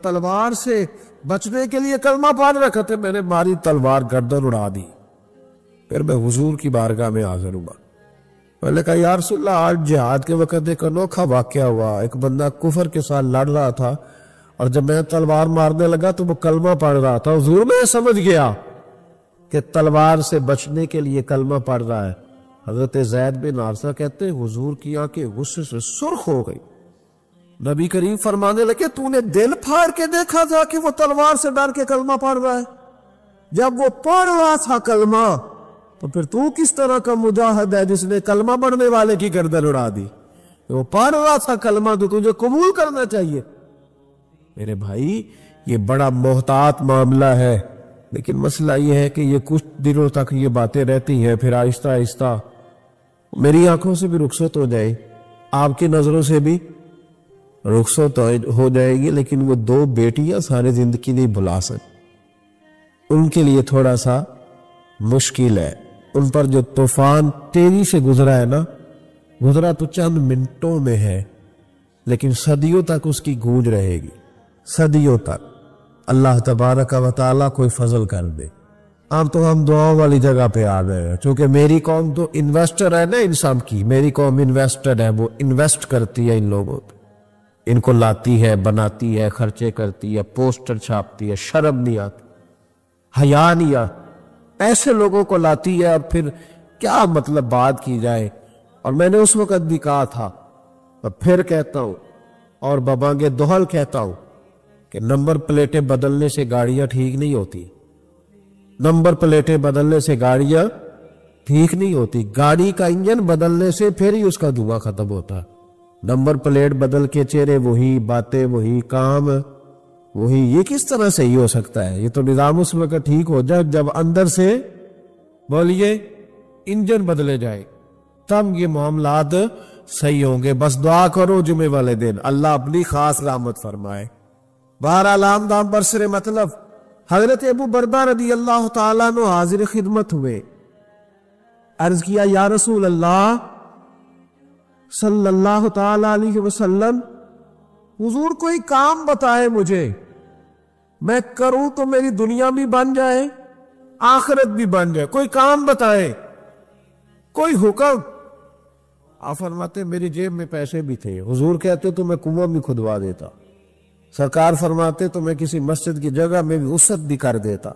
تلوار سے بچنے کے لیے کلمہ پڑھ رکھا تھا، میں نے ماری تلوار گردن اڑا دی، پھر میں حضور کی بارگاہ میں حاضر ہوا، میں نے کہا یا رسول اللہ آج جہاد کے وقت ایک انوکھا واقعہ ہوا، ایک بندہ کفر کے ساتھ لڑ رہا تھا اور جب میں تلوار مارنے لگا تو وہ کلمہ پڑھ رہا تھا، حضور میں سمجھ گیا کہ تلوار سے بچنے کے لیے کلمہ پڑھ رہا ہے۔ حضرت زید بن حارثہ کہتے ہیں حضور کی آنکھیں غصے سے سرخ ہو گئی، نبی کریم فرمانے لگے تو نے دل پھاڑ کے دیکھا تھا کہ وہ تلوار سے ڈر کے کلمہ پڑھ رہا ہے؟ جب وہ پڑھ رہا تھا کلمہ تو پھر تو کس طرح کا مجاہد ہے جس نے کلمہ پڑھنے والے کی گردن اڑا دی؟ وہ پڑھ رہا تھا کلمہ تو تجھے قبول کرنا چاہیے۔ میرے بھائی یہ بڑا محتاط معاملہ ہے، لیکن مسئلہ یہ ہے کہ یہ کچھ دنوں تک یہ باتیں رہتی ہیں، پھر آہستہ آہستہ میری آنکھوں سے بھی رخصت ہو جائے، آپ کی نظروں سے بھی رخصت ہو جائے گی، لیکن وہ 2 بیٹیاں سارے زندگی نہیں بھلا سکتی، ان کے لیے تھوڑا سا مشکل ہے، ان پر جو طوفان تیزی سے گزرا ہے نا، گزرا تو چند منٹوں میں ہے لیکن صدیوں تک اس کی گونج رہے گی، صدیوں تک۔ اللہ تبارک و تعالیٰ کوئی فضل کر دے۔ اب تو ہم دعاؤں والی جگہ پہ آ گئے ہیں، چونکہ میری قوم تو انویسٹر ہے نا، انسان کی میری قوم انویسٹر ہے، وہ انویسٹ کرتی ہے ان لوگوں پہ، ان کو لاتی ہے، بناتی ہے، خرچے کرتی ہے، پوسٹر چھاپتی ہے، شرم نہیں آتی، حیا نہیں آتی، ایسے لوگوں کو لاتی ہے، اور پھر کیا مطلب بات کی جائے۔ اور میں نے اس وقت بھی کہا تھا اور پھر کہتا ہوں اور ببانگے دوہل کہتا ہوں کہ نمبر پلیٹیں بدلنے سے گاڑیاں ٹھیک نہیں ہوتی، نمبر پلیٹیں بدلنے سے گاڑیاں ٹھیک نہیں ہوتی. گاڑی کا انجن بدلنے سے پھر ہی اس کا دھواں ختم ہوتا. نمبر پلیٹ بدل کے چہرے وہی، باتیں وہی، کام وہی. یہ کس طرح صحیح ہو سکتا ہے؟ یہ تو نظام اس وقت ٹھیک ہو جائے جب اندر سے بولیے انجن بدلے جائے، تب یہ معاملات صحیح ہوں گے. بس دعا کرو جمعے والے دن اللہ اپنی خاص رحمت فرمائے. بہرحال عام دام برسر مطلب حضرت ابو بردہ رضی اللہ تعالیٰ عنہ حاضر خدمت ہوئے. عرض کیا یا رسول اللہ صلی اللہ تعالیٰ علیہ وسلم، حضور کوئی کام بتائے مجھے، میں کروں تو میری دنیا بھی بن جائے آخرت بھی بن جائے. کوئی کام بتائے، کوئی حکم. آپ فرماتے میری جیب میں پیسے بھی تھے. حضور کہتے تو میں کنواں بھی کھدوا دیتا. سرکار فرماتے تو میں کسی مسجد کی جگہ میں بھی وسعت بھی کر دیتا.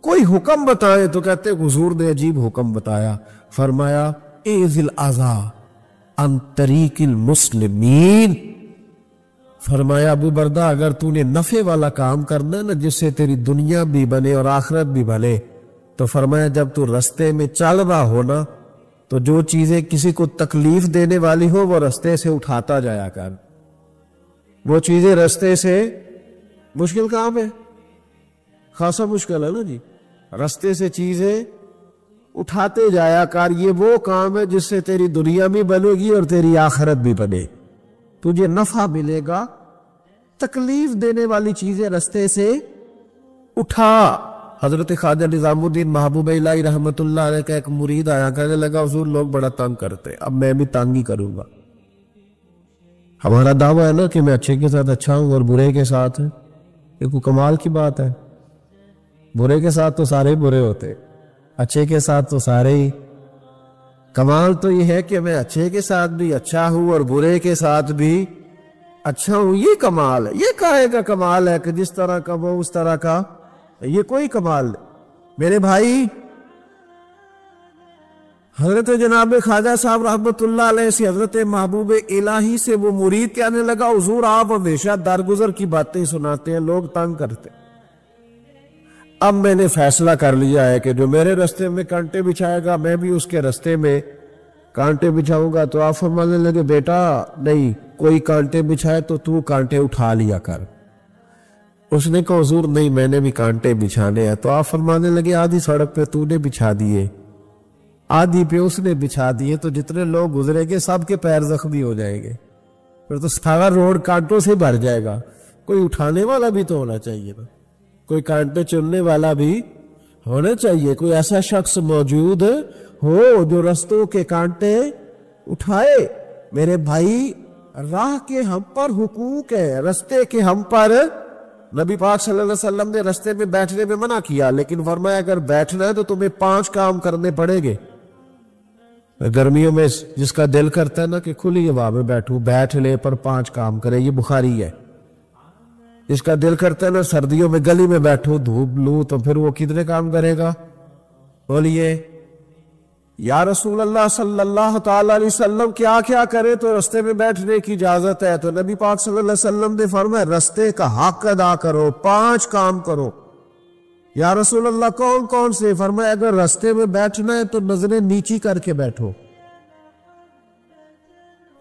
کوئی حکم بتائے تو کہتے حضور نے عجیب حکم بتایا. فرمایا اعزل الاذى عن طریق المسلمین. فرمایا ابو بردہ اگر تو نے نفع والا کام کرنا نا جس سے تیری دنیا بھی بنے اور آخرت بھی بنے، تو فرمایا جب تو رستے میں چل رہا ہو نا تو جو چیزیں کسی کو تکلیف دینے والی ہو وہ رستے سے اٹھاتا جایا کر. وہ چیزیں رستے سے مشکل کام ہے، خاصا مشکل ہے نا جی. رستے سے چیزیں اٹھاتے جایا کر. یہ وہ کام ہے جس سے تیری دنیا بھی بنے گی اور تیری آخرت بھی بنے. تجھے نفع ملے گا. تکلیف دینے والی چیزیں رستے سے اٹھا. حضرت خواجہ نظام الدین محبوب الہی رحمت اللہ علیہ کا ایک مرید آیا، کہنے لگا حضور لوگ بڑا تنگ کرتے، اب میں بھی تنگ ہی کروں گا. ہمارا دعویٰ ہے نا کہ میں اچھے کے ساتھ اچھا ہوں اور برے کے ساتھ. یہ کوئی کمال کی بات ہے. برے کے ساتھ تو سارے برے ہوتے، اچھے کے ساتھ تو سارے ہی. کمال تو یہ ہے کہ میں اچھے کے ساتھ بھی اچھا ہوں اور برے کے ساتھ بھی اچھا ہوں. یہ کمال ہے. یہ کہے کا کمال ہے کہ جس طرح کا وہ اس طرح کا، یہ کوئی کمال نہیں. میرے بھائی حضرت جناب خواجہ صاحب رحمت اللہ علیہ سے حضرت محبوب الہی سے وہ مرید کہنے لگا حضور آپ ہمیشہ درگزر کی باتیں سناتے ہیں، لوگ تنگ کرتے. اب میں نے فیصلہ کر لیا ہے کہ جو میرے رستے میں کانٹے بچھائے گا میں بھی اس کے رستے میں کانٹے بچھاؤں گا. تو آپ فرمانے لگے بیٹا نہیں، کوئی کانٹے بچھائے تو تو کانٹے اٹھا لیا کر. اس نے کہا حضور نہیں میں نے بھی کانٹے بچھانے ہیں. تو آپ فرمانے لگے آدھی سڑک پہ تو نے بچھا دیے، آدھی پہ اس نے بچھا دیے، تو جتنے لوگ گزرے گے سب کے پیر زخمی ہو جائیں گے، پھر تو سارا روڈ کانٹوں سے بھر جائے گا. کوئی اٹھانے والا بھی تو ہونا چاہیے نا، کوئی کانٹے چننے والا بھی ہونا چاہیے. کوئی ایسا شخص موجود ہو جو رستوں کے کانٹے اٹھائے. میرے بھائی راہ کے ہم پر حقوق ہے، رستے کے ہم پر. نبی پاک صلی اللہ علیہ وسلم نے رستے میں بیٹھنے میں منع کیا، لیکن فرمایا اگر بیٹھنا ہے تو تمہیں 5 کام کرنے پڑیں گے. گرمیوں میں جس کا دل کرتا ہے نا کہ کھلی ہوا میں بیٹھوں، بیٹھ لے پر 5 کام کرے. یہ بخاری ہے. جس کا دل کرتا ہے نا سردیوں میں گلی میں بیٹھوں دھوپ لوں، تو پھر وہ کتنے کام کرے گا؟ بولیے یا رسول اللہ صلی اللہ تعالی علیہ وسلم کیا کیا کرے تو رستے میں بیٹھنے کی اجازت ہے؟ تو نبی پاک صلی اللہ علیہ وسلم نے فرمایا رستے کا حق ادا کرو، 5 کام کرو. یا رسول اللہ کون کون سے؟ فرمایا اگر رستے میں بیٹھنا ہے تو نظریں نیچی کر کے بیٹھو،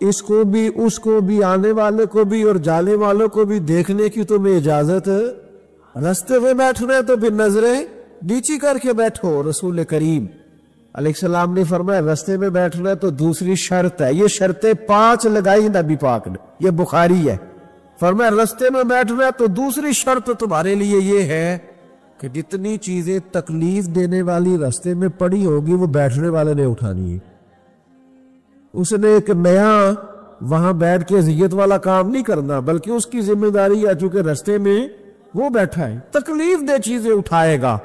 اس کو بھی اس کو بھی، آنے والے کو بھی اور جانے والوں کو بھی دیکھنے کی تمہیں اجازت. رستے میں بیٹھنا ہے تو پھر نظریں نیچی کر کے بیٹھو. رسول کریم علیہ السلام نے فرمایا رستے میں بیٹھنا ہے تو دوسری شرط ہے. یہ شرطیں 5 لگائی نبی پاک نے، یہ بخاری ہے. فرمایا رستے میں بیٹھنا ہے تو دوسری شرط تمہارے لیے یہ ہے کہ جتنی چیزیں تکلیف دینے والی رستے میں پڑی ہوگی وہ بیٹھنے والے نے اٹھانی ہے. اس نے ایک نیا وہاں بیٹھ کے اذیت والا کام نہیں کرنا، بلکہ اس کی ذمہ داری ہے چونکہ رستے میں وہ بیٹھا ہے تکلیف دہ چیزیں اٹھائے گا.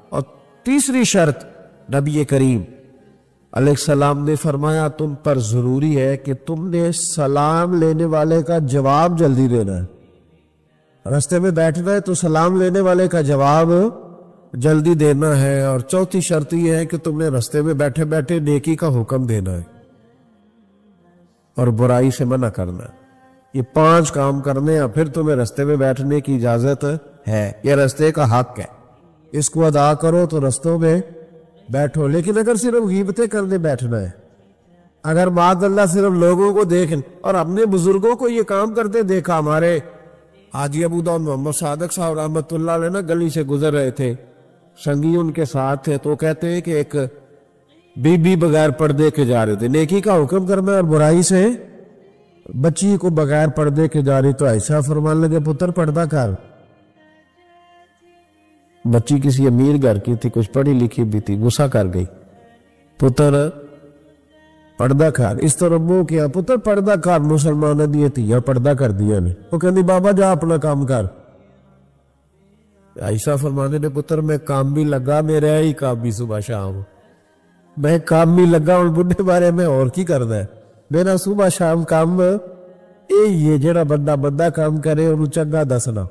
اور تیسری شرط نبی کریم علیہ السلام نے فرمایا تم پر ضروری ہے کہ تم نے سلام لینے والے کا جواب جلدی دینا ہے. رستے میں بیٹھنا ہے تو سلام لینے والے کا جواب جلدی دینا ہے. اور چوتھی شرط یہ ہے کہ تم نے رستے میں بیٹھے بیٹھے نیکی کا حکم دینا ہے اور برائی سے منع کرنا ہے. یہ 5 کام کرنے ہیں پھر تمہیں رستے میں بیٹھنے کی اجازت ہے. یہ رستے کا حق ہے، اس کو ادا کرو تو رستوں میں بیٹھو، لیکن اگر صرف غیبتیں کرنے بیٹھنا ہے، اگر معاذ اللہ صرف لوگوں کو دیکھیں، اور اپنے بزرگوں کو یہ کام کرتے دیکھا، ہمارے حاجی ابو داؤد محمد صادق صاحب رحمۃ اللہ علیہ نا گلی سے گزر رہے تھے، سنگی ان کے ساتھ تھے، تو کہتے ہیں کہ ایک بی بی بغیر پردے کے جا رہے تھے، نیکی کا حکم کرنا اور برائی سے بچی کو بغیر پردے کے جا رہی، تو ایسا فرمان لگے پتر پردہ کر۔ بچی کسی امیر گھر کی تھی، کچھ پڑھی لکھی بھی تھی، غصہ کر گئی، پتر پردہ کر۔ اس طرح منہ کیا، پتر پردہ کر، مسلمان دیے تھی یا پردہ کر دیا نے۔ وہ کہنی بابا جا اپنا کام کر۔ ایسا فرمانے نے پتر میں کام بھی لگا، میرا ہی کام بھی صبح شام، میں کام بھی لگا، اور بڑھے بارے میں اور کی کرنا ہے، میرا صبح شام کام یہ جڑا بندہ کام کرے انہوں چنگا دسنا،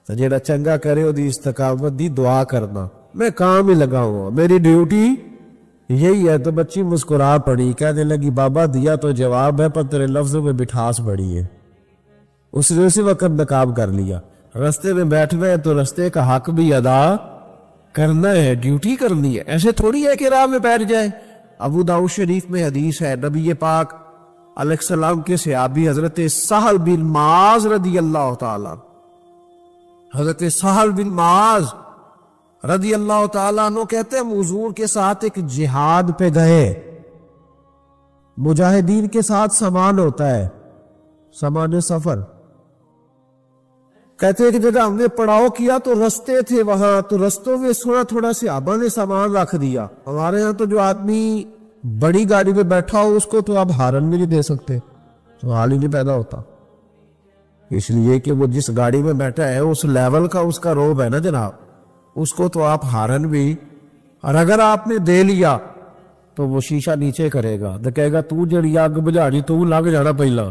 جڑا چنگا کرے وہ دی استقامت دی دعا کرنا، میں کام ہی لگا ہوا، میری ڈیوٹی یہی ہے۔ تو بچی مسکرا پڑی، کہنے لگی بابا دیا تو جواب ہے، پر تیرے لفظوں میں بٹھاس بڑی ہے۔ اس نے اسی وقت نقاب کر لیا، رستے میں بیٹھنا ہے تو رستے کا حق بھی ادا کرنا ہے، ڈیوٹی کرنی ہے، ایسے تھوڑی ہے کہ راہ میں بیٹھ جائے۔ ابو داؤد شریف میں حدیث ہے، نبی پاک علیہ السلام کے صحابی حضرت سہل بن معاذ رضی اللہ تعالیٰ، حضرت سہل بن معاذ رضی اللہ تعالیٰ عنہ کہتے ہیں حضور کے ساتھ ایک جہاد پہ گئے، مجاہدین کے ساتھ سامان ہوتا ہے، سامان سفر، کہتے ہیں کہ جب ہم نے پڑاؤ کیا تو رستے تھے وہاں، تو رستوں میں تھوڑا صحابہ نے سامان رکھ دیا۔ ہمارے ہاں تو جو آدمی بڑی گاڑی پہ بیٹھا ہو اس کو تو آپ ہارن بھی نہیں دے سکتے، تو حال ہی نہیں پیدا ہوتا، اس لیے کہ وہ جس گاڑی میں بیٹھا ہے اس لیول کا اس کا روب ہے نا جناب، اس کو تو آپ ہارن بھی، اور اگر آپ نے دے لیا تو وہ شیشہ نیچے کرے گا، تو کہے گا تو جڑی آگ بجھاڑی تو لگ جانا پہلا،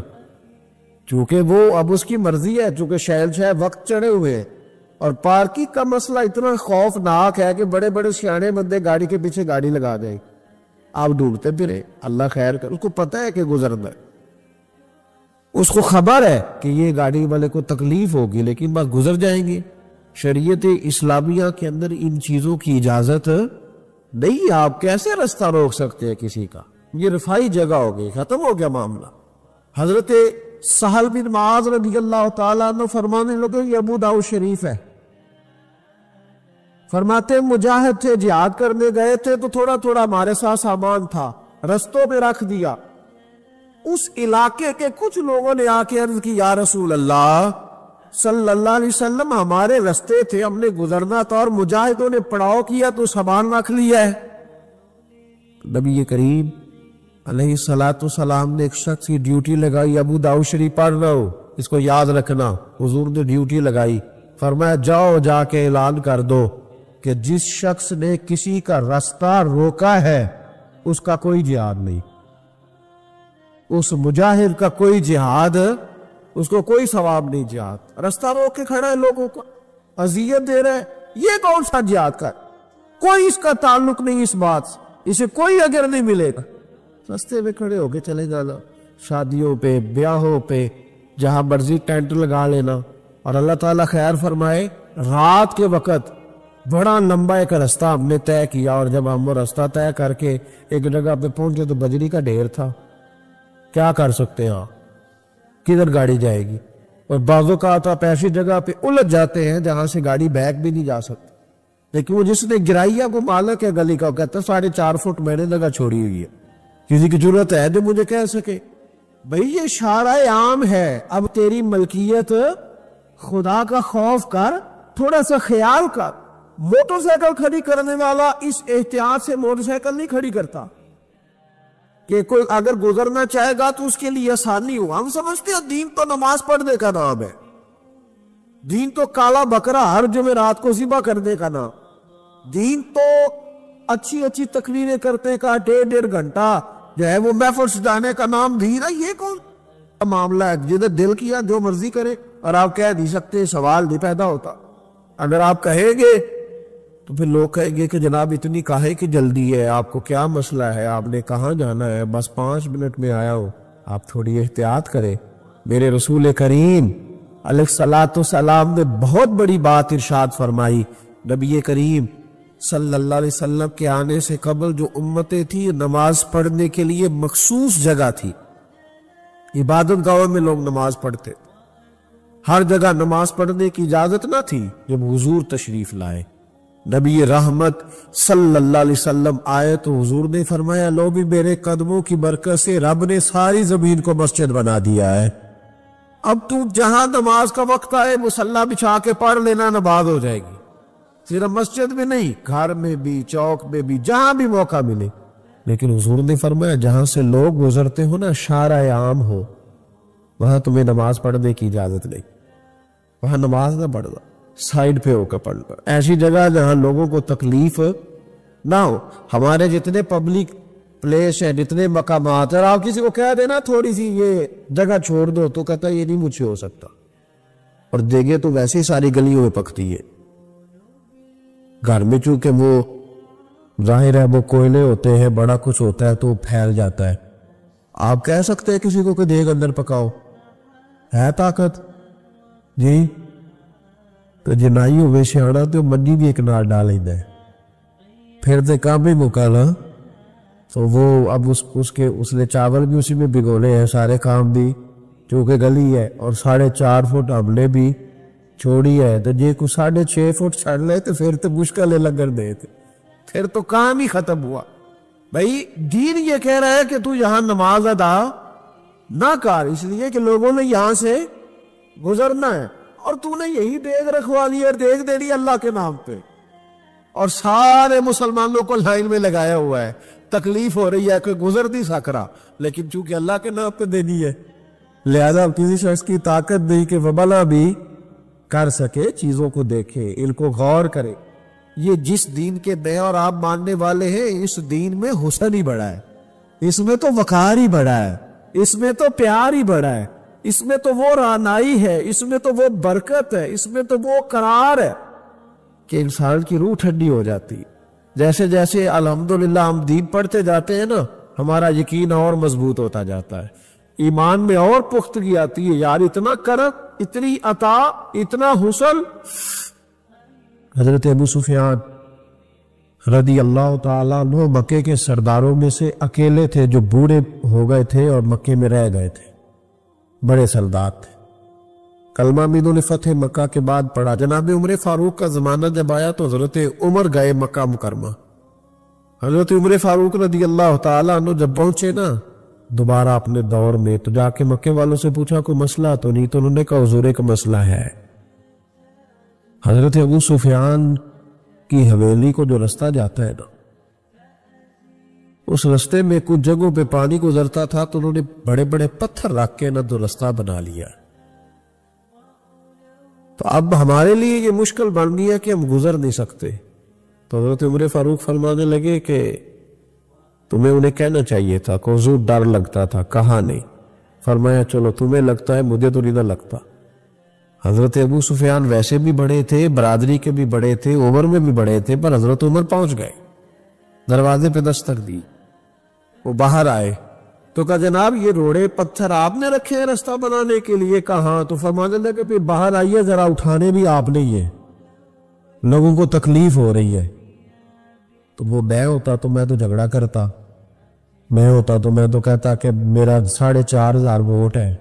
چونکہ وہ اب اس کی مرضی ہے، چونکہ شہنشاہ وقت چڑھے ہوئے ہیں، اور پارکنگ کا مسئلہ اتنا خوفناک ہے کہ بڑے بڑے سیانے بندے گاڑی کے پیچھے گاڑی لگا جائیں، آپ ڈھونڈتے پھرے، اللہ خیر کر، اس کو پتہ ہے کہ گزرنا ہے، اس کو خبر ہے کہ یہ گاڑی والے کو تکلیف ہوگی لیکن بس گزر جائیں گے۔ شریعت اسلامیہ کے اندر ان چیزوں کی اجازت نہیں، آپ کیسے رستہ روک سکتے ہیں کسی کا، یہ رفائی جگہ ہوگی، ختم ہو گیا معاملہ۔ حضرت سہل بن معاذ رضی اللہ تعالیٰ عنہ فرمانے لگے، یہ ابو داؤد شریف ہے، فرماتے مجاہد تھے، جہاد کرنے گئے تھے تو تھوڑا ہمارے ساتھ سامان تھا، رستوں پہ رکھ دیا، اس علاقے کے کچھ لوگوں نے آ کے عرض کی، یا رسول اللہ صلی اللہ علیہ وسلم ہمارے رستے تھے، ہم نے گزرنا تھا اور مجاہدوں نے پڑاؤ کیا تو سامان رکھ لیا ہے۔ نبی کریم علیہ السلام نے ایک شخص کی ڈیوٹی لگائی، ابو داؤد شریف پڑھ رہا ہو، اس کو یاد رکھنا، حضور نے ڈیوٹی لگائی، فرمایا جاؤ جا کے اعلان کر دو کہ جس شخص نے کسی کا رستہ روکا ہے اس کا کوئی جہاد نہیں، اس مجاہد کا کوئی جہاد، اس کو کوئی ثواب نہیں، جہاد رستہ روک کے کھڑا ہے، لوگوں کو اذیت دے رہا ہے، یہ کون سا جہاد کا، کوئی اس کا تعلق نہیں اس بات سے، اسے کوئی اگر نہیں ملے گا، رستے میں کھڑے ہو کے چلے جانا، شادیوں پہ بیاہوں پہ جہاں مرضی ٹینٹ لگا لینا، اور اللہ تعالیٰ خیر فرمائے رات کے وقت بڑا لمبا ایک رستہ ہم نے طے کیا، اور جب ہم وہ رستہ طے کر کے ایک جگہ پہ پہنچے تو بجری کا ڈھیر تھا، کیا کر سکتے ہیں، کدھر گاڑی جائے گی، اور بعضوں کا آپ ایسی جگہ پہ الجھ جاتے ہیں جہاں سے گاڑی بیک بھی نہیں جا سکتی، لیکن وہ جس نے گرائی ہے وہ مالک ہے گلی کا، وہ کہتا ہے 4.5 فٹ میں نے جگہ چھوڑی ہوئی ہے، کسی کی ضرورت ہے جو مجھے کہہ سکے، بھئی یہ شارع عام ہے، اب تیری ملکیت، خدا کا خوف کر، تھوڑا سا خیال کر، موٹر سائیکل کھڑی کرنے والا اس احتیاط سے موٹر سائیکل نہیں کھڑی کرتا کہ کوئی اگر گزرنا چاہے گا تو اس کے لیے آسانی ہو، ہم سمجھتے ہیں دین تو نماز پڑھنے کا نام ہے، دین تو کالا بکرا ہر جمعرات کو ذبح کرنے کا نام، دین تو اچھی تقریریں کرنے کا 1.5 گھنٹہ جو ہے وہ محفل سجانے کا نام دین ہے، یہ کون معاملہ ہے، جدھر دل کیا جو مرضی کرے، اور آپ کہہ نہیں سکتے، سوال نہیں پیدا ہوتا، اگر آپ کہیں گے تو پھر لوگ کہیں گے کہ جناب اتنی کاہے کی جلدی ہے، آپ کو کیا مسئلہ ہے، آپ نے کہاں جانا ہے، بس 5 منٹ میں آیا ہو، آپ تھوڑی احتیاط کریں۔ میرے رسول کریم علیہ السلام نے بہت بڑی بات ارشاد فرمائی، نبی کریم صلی اللہ علیہ وسلم کے آنے سے قبل جو امتیں تھیں نماز پڑھنے کے لیے مخصوص جگہ تھی، عبادت گاہوں میں لوگ نماز پڑھتے، ہر جگہ نماز پڑھنے کی اجازت نہ تھی۔ جب حضور تشریف لائے، نبی رحمت صلی اللہ علیہ وسلم آئے تو حضور نے فرمایا لو بھی میرے قدموں کی برکت سے رب نے ساری زمین کو مسجد بنا دیا ہے، اب تو جہاں نماز کا وقت آئے مصلی بچھا کے پڑھ لینا، نماز ہو جائے گی۔ صرف مسجد میں نہیں، گھر میں بھی، چوک میں بھی، جہاں بھی موقع ملے۔ لیکن حضور نے فرمایا جہاں سے لوگ گزرتے ہو نا، شارع عام ہو، وہاں تمہیں نماز پڑھنے کی اجازت نہیں، وہاں نماز نہ پڑھنا، سائیڈ پہ ہو کر پڑھنا، ایسی جگہ جہاں لوگوں کو تکلیف نہ ہو۔ ہمارے جتنے پبلک پلیس ہیں، جتنے مقامات ہیں، آپ کسی کو کہہ دینا تھوڑی سی یہ جگہ چھوڑ دو تو کہتا ہے یہ نہیں مجھ سے ہو سکتا، اور دیکھے تو ویسے ہی ساری گلیوں میں پکتی ہے۔ گھر میں چونکہ وہ ظاہر ہے وہ کوئلے ہوتے ہیں، بڑا کچھ ہوتا ہے تو پھیل جاتا ہے۔ آپ کہہ سکتے ہیں کسی کو کہ دیگ اندر پکاؤ، ہے طاقت جی؟ تو جنائی ہوئے سیاڑا تو منجی بھی ایک نال ڈال لینا ہے، پھر دے کام بھی مکالا تو وہ اب اس نے چاول بھی اسی میں بھگونے ہیں، سارے کام بھی، چونکہ گلی ہے، اور 4.5 فٹ ہم نے بھی چھوڑی ہے، تو جے کو 6.5 فٹ چھڑ لے تو پھر تو مشکل ہے لنگر دے تھے، پھر تو کام ہی ختم ہوا۔ بھائی دین یہ کہہ رہا ہے کہ تو یہاں نماز ادا نہ کر، اس لیے کہ لوگوں نے یہاں سے گزرنا ہے، اور تو نے یہی دیگ رکھوا لی اور دیگ دے دی اللہ کے نام پہ، اور سارے مسلمانوں کو لائن میں لگایا ہوا ہے۔ تکلیف ہو رہی ہے کہ گزر نہیں سک رہا، لیکن چونکہ اللہ کے نام پہ دینی ہے، لہذا کسی شخص کی طاقت نہیں کہ وبلا بھی کر سکے، چیزوں کو دیکھے، ان کو غور کرے۔ یہ جس دین کے میں اور آپ ماننے والے ہیں، اس دین میں حسن ہی بڑا ہے، اس میں تو وقار ہی بڑا ہے، اس میں تو پیار ہی بڑا ہے، اس میں تو وہ رعنائی ہے، اس میں تو وہ برکت ہے، اس میں تو وہ قرار ہے کہ انسان کی روح ٹھنڈی ہو جاتی ہے۔ جیسے جیسے الحمدللہ ہم دین پڑھتے جاتے ہیں نا، ہمارا یقین اور مضبوط ہوتا جاتا ہے، ایمان میں اور پختگی آتی ہے، یار اتنا کرم، اتنی عطا، اتنا حسن۔ حضرت ابو سفیان رضی اللہ تعالیٰ عنہ مکے کے سرداروں میں سے اکیلے تھے جو بوڑھے ہو گئے تھے اور مکے میں رہ گئے تھے، بڑے سردار تھے۔ کلمہ بھی انہوں نے فتح مکہ کے بعد پڑھا۔ جناب عمر فاروق کا زمانہ جب آیا تو حضرت عمر گئے مکہ مکرمہ۔ حضرت عمر فاروق رضی اللہ تعالیٰ عنہ جب پہنچے نا دوبارہ اپنے دور میں، تو جا کے مکے والوں سے پوچھا کوئی مسئلہ تو نہیں، تو انہوں نے کہا حضور ایک مسئلہ ہے۔ حضرت ابو سفیان کی حویلی کو جو رستہ جاتا ہے نا، اس رستے میں کچھ جگہوں پہ پانی گزرتا تھا، تو انہوں نے بڑے بڑے پتھر رکھ کے نا تو رستہ بنا لیا۔ تو اب ہمارے لیے یہ مشکل بن گیا کہ ہم گزر نہیں سکتے۔ تو حضرت عمر فاروق فرمانے لگے کہ تمہیں انہیں کہنا چاہیے تھا، کہ حضور ڈر لگتا تھا، کہا نہیں۔ فرمایا چلو تمہیں لگتا ہے، مجھے تو نہیں نہ لگتا۔ حضرت ابو سفیان ویسے بھی بڑے تھے، برادری کے بھی بڑے تھے، عمر میں بھی بڑے تھے، پر حضرت عمر پہنچ گئے، دروازے پہ دستک دی، وہ باہر آئے تو کہا جناب یہ روڑے پتھر آپ نے رکھے ہیں رستہ بنانے کے لیے؟ کہاں؟ تو فرمانے لگے پھر باہر آئیے، ذرا اٹھانے بھی آپ نے ہی ہے، لوگوں کو تکلیف ہو رہی ہے۔ تو وہ میں ہوتا تو میں تو جھگڑا کرتا، میں ہوتا تو میں تو کہتا کہ میرا 4,500 ووٹ ہے،